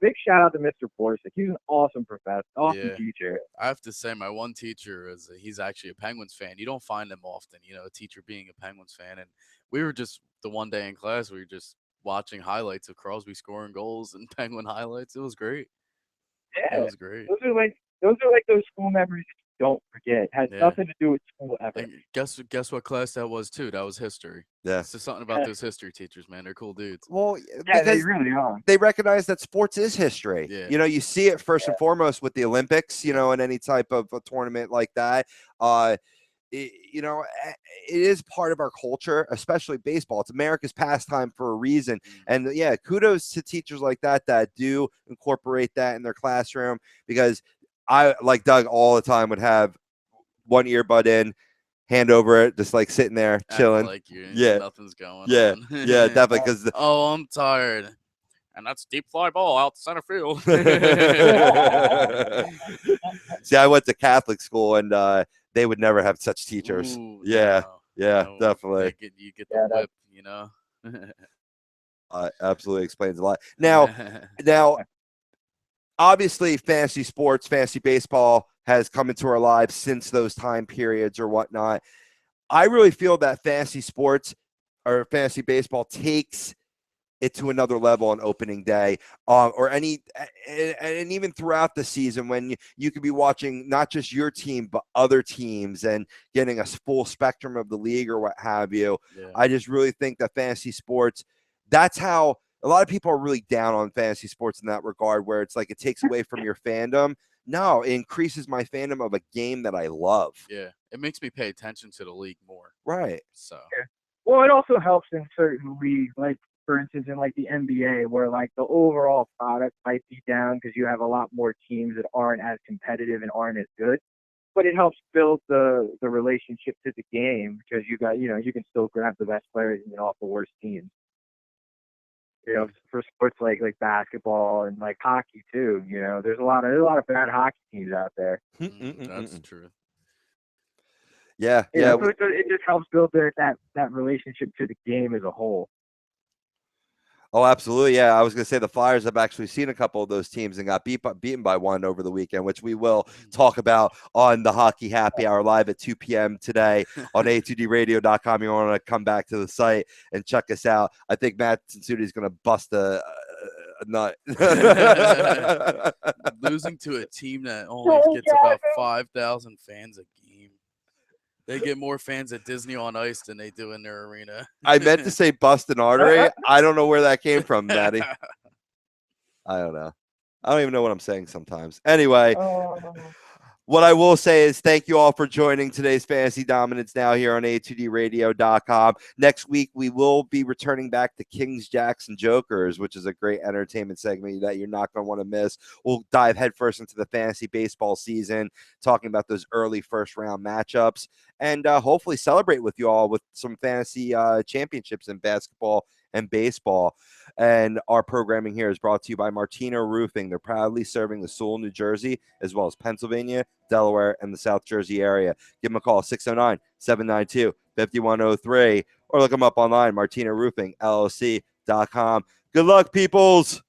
Big shout out to Mr. Borsick. He's an awesome professor, awesome teacher. I have to say, my one teacher he's actually a Penguins fan. You don't find them often, you know, a teacher being a Penguins fan. And we were just the one day in class, we were just watching highlights of Crosby scoring goals and Penguin highlights. It was great. Yeah, it was great. Those are like those school memories that you don't forget. It has nothing to do with school ever. And guess what class that was too? That was history. Yeah. It's just something about those history teachers, man. They're cool dudes. Well, yeah, they really are. They recognize that sports is history. Yeah. You know, you see it first and foremost with the Olympics, you know, in any type of a tournament like that. You know, it is part of our culture, especially baseball. It's America's pastime for a reason. And yeah, kudos to teachers like that do incorporate that in their classroom, because I, like Doug, all the time would have one earbud in, hand over it, just like sitting there chilling. Like nothing's going on. Yeah, definitely. Because oh, I'm tired. And that's deep fly ball out the center field. See, I went to Catholic school, and they would never have such teachers. Ooh, Definitely. You get the whip, you know. Absolutely explains a lot. Now, obviously, fantasy sports, fantasy baseball has come into our lives since those time periods or whatnot. I really feel that fantasy sports or fantasy baseball takes it to another level on opening day, and even throughout the season, when you could be watching not just your team but other teams and getting a full spectrum of the league or what have you. Yeah. I just really think that fantasy sports, that's how a lot of people are really down on fantasy sports in that regard, where it's like it takes away from your fandom. No, it increases my fandom of a game that I love. Yeah, it makes me pay attention to the league more. Right. So Well, it also helps in certain leagues, like for instance in like the NBA, where like the overall product might be down because you have a lot more teams that aren't as competitive and aren't as good. But it helps build the relationship to the game because you got you can still grab the best players and off the worst teams. For sports like basketball and like hockey too. There's a lot of bad hockey teams out there. That's true. Yeah, So it just helps build that relationship to the game as a whole. Oh, absolutely. Yeah, I was going to say the Flyers have actually seen a couple of those teams and got beaten by one over the weekend, which we will talk about on the Hockey Happy Hour live at 2 p.m. today on a2dradio.com. You want to come back to the site and check us out. I think Matt Sensuti is going to bust a nut. Losing to a team that only gets about 5,000 fans a game. They get more fans at Disney on Ice than they do in their arena. I meant to say bust an artery. I don't know where that came from, Maddie. I don't know. I don't even know what I'm saying sometimes. Anyway, what I will say is thank you all for joining today's Fantasy Dominance Now here on a2dradio.com. Next week, we will be returning back to Kings, Jacks, and Jokers, which is a great entertainment segment that you're not going to want to miss. We'll dive headfirst into the fantasy baseball season, talking about those early first-round matchups, and hopefully celebrate with you all with some fantasy championships in basketball and baseball. And our programming here is brought to you by Martino Roofing. They're proudly serving the Sewell, New Jersey, as well as Pennsylvania, Delaware, and the South Jersey area. Give them a call, 609-792-5103, or look them up online, martinoroofingllc.com. Good luck, peoples.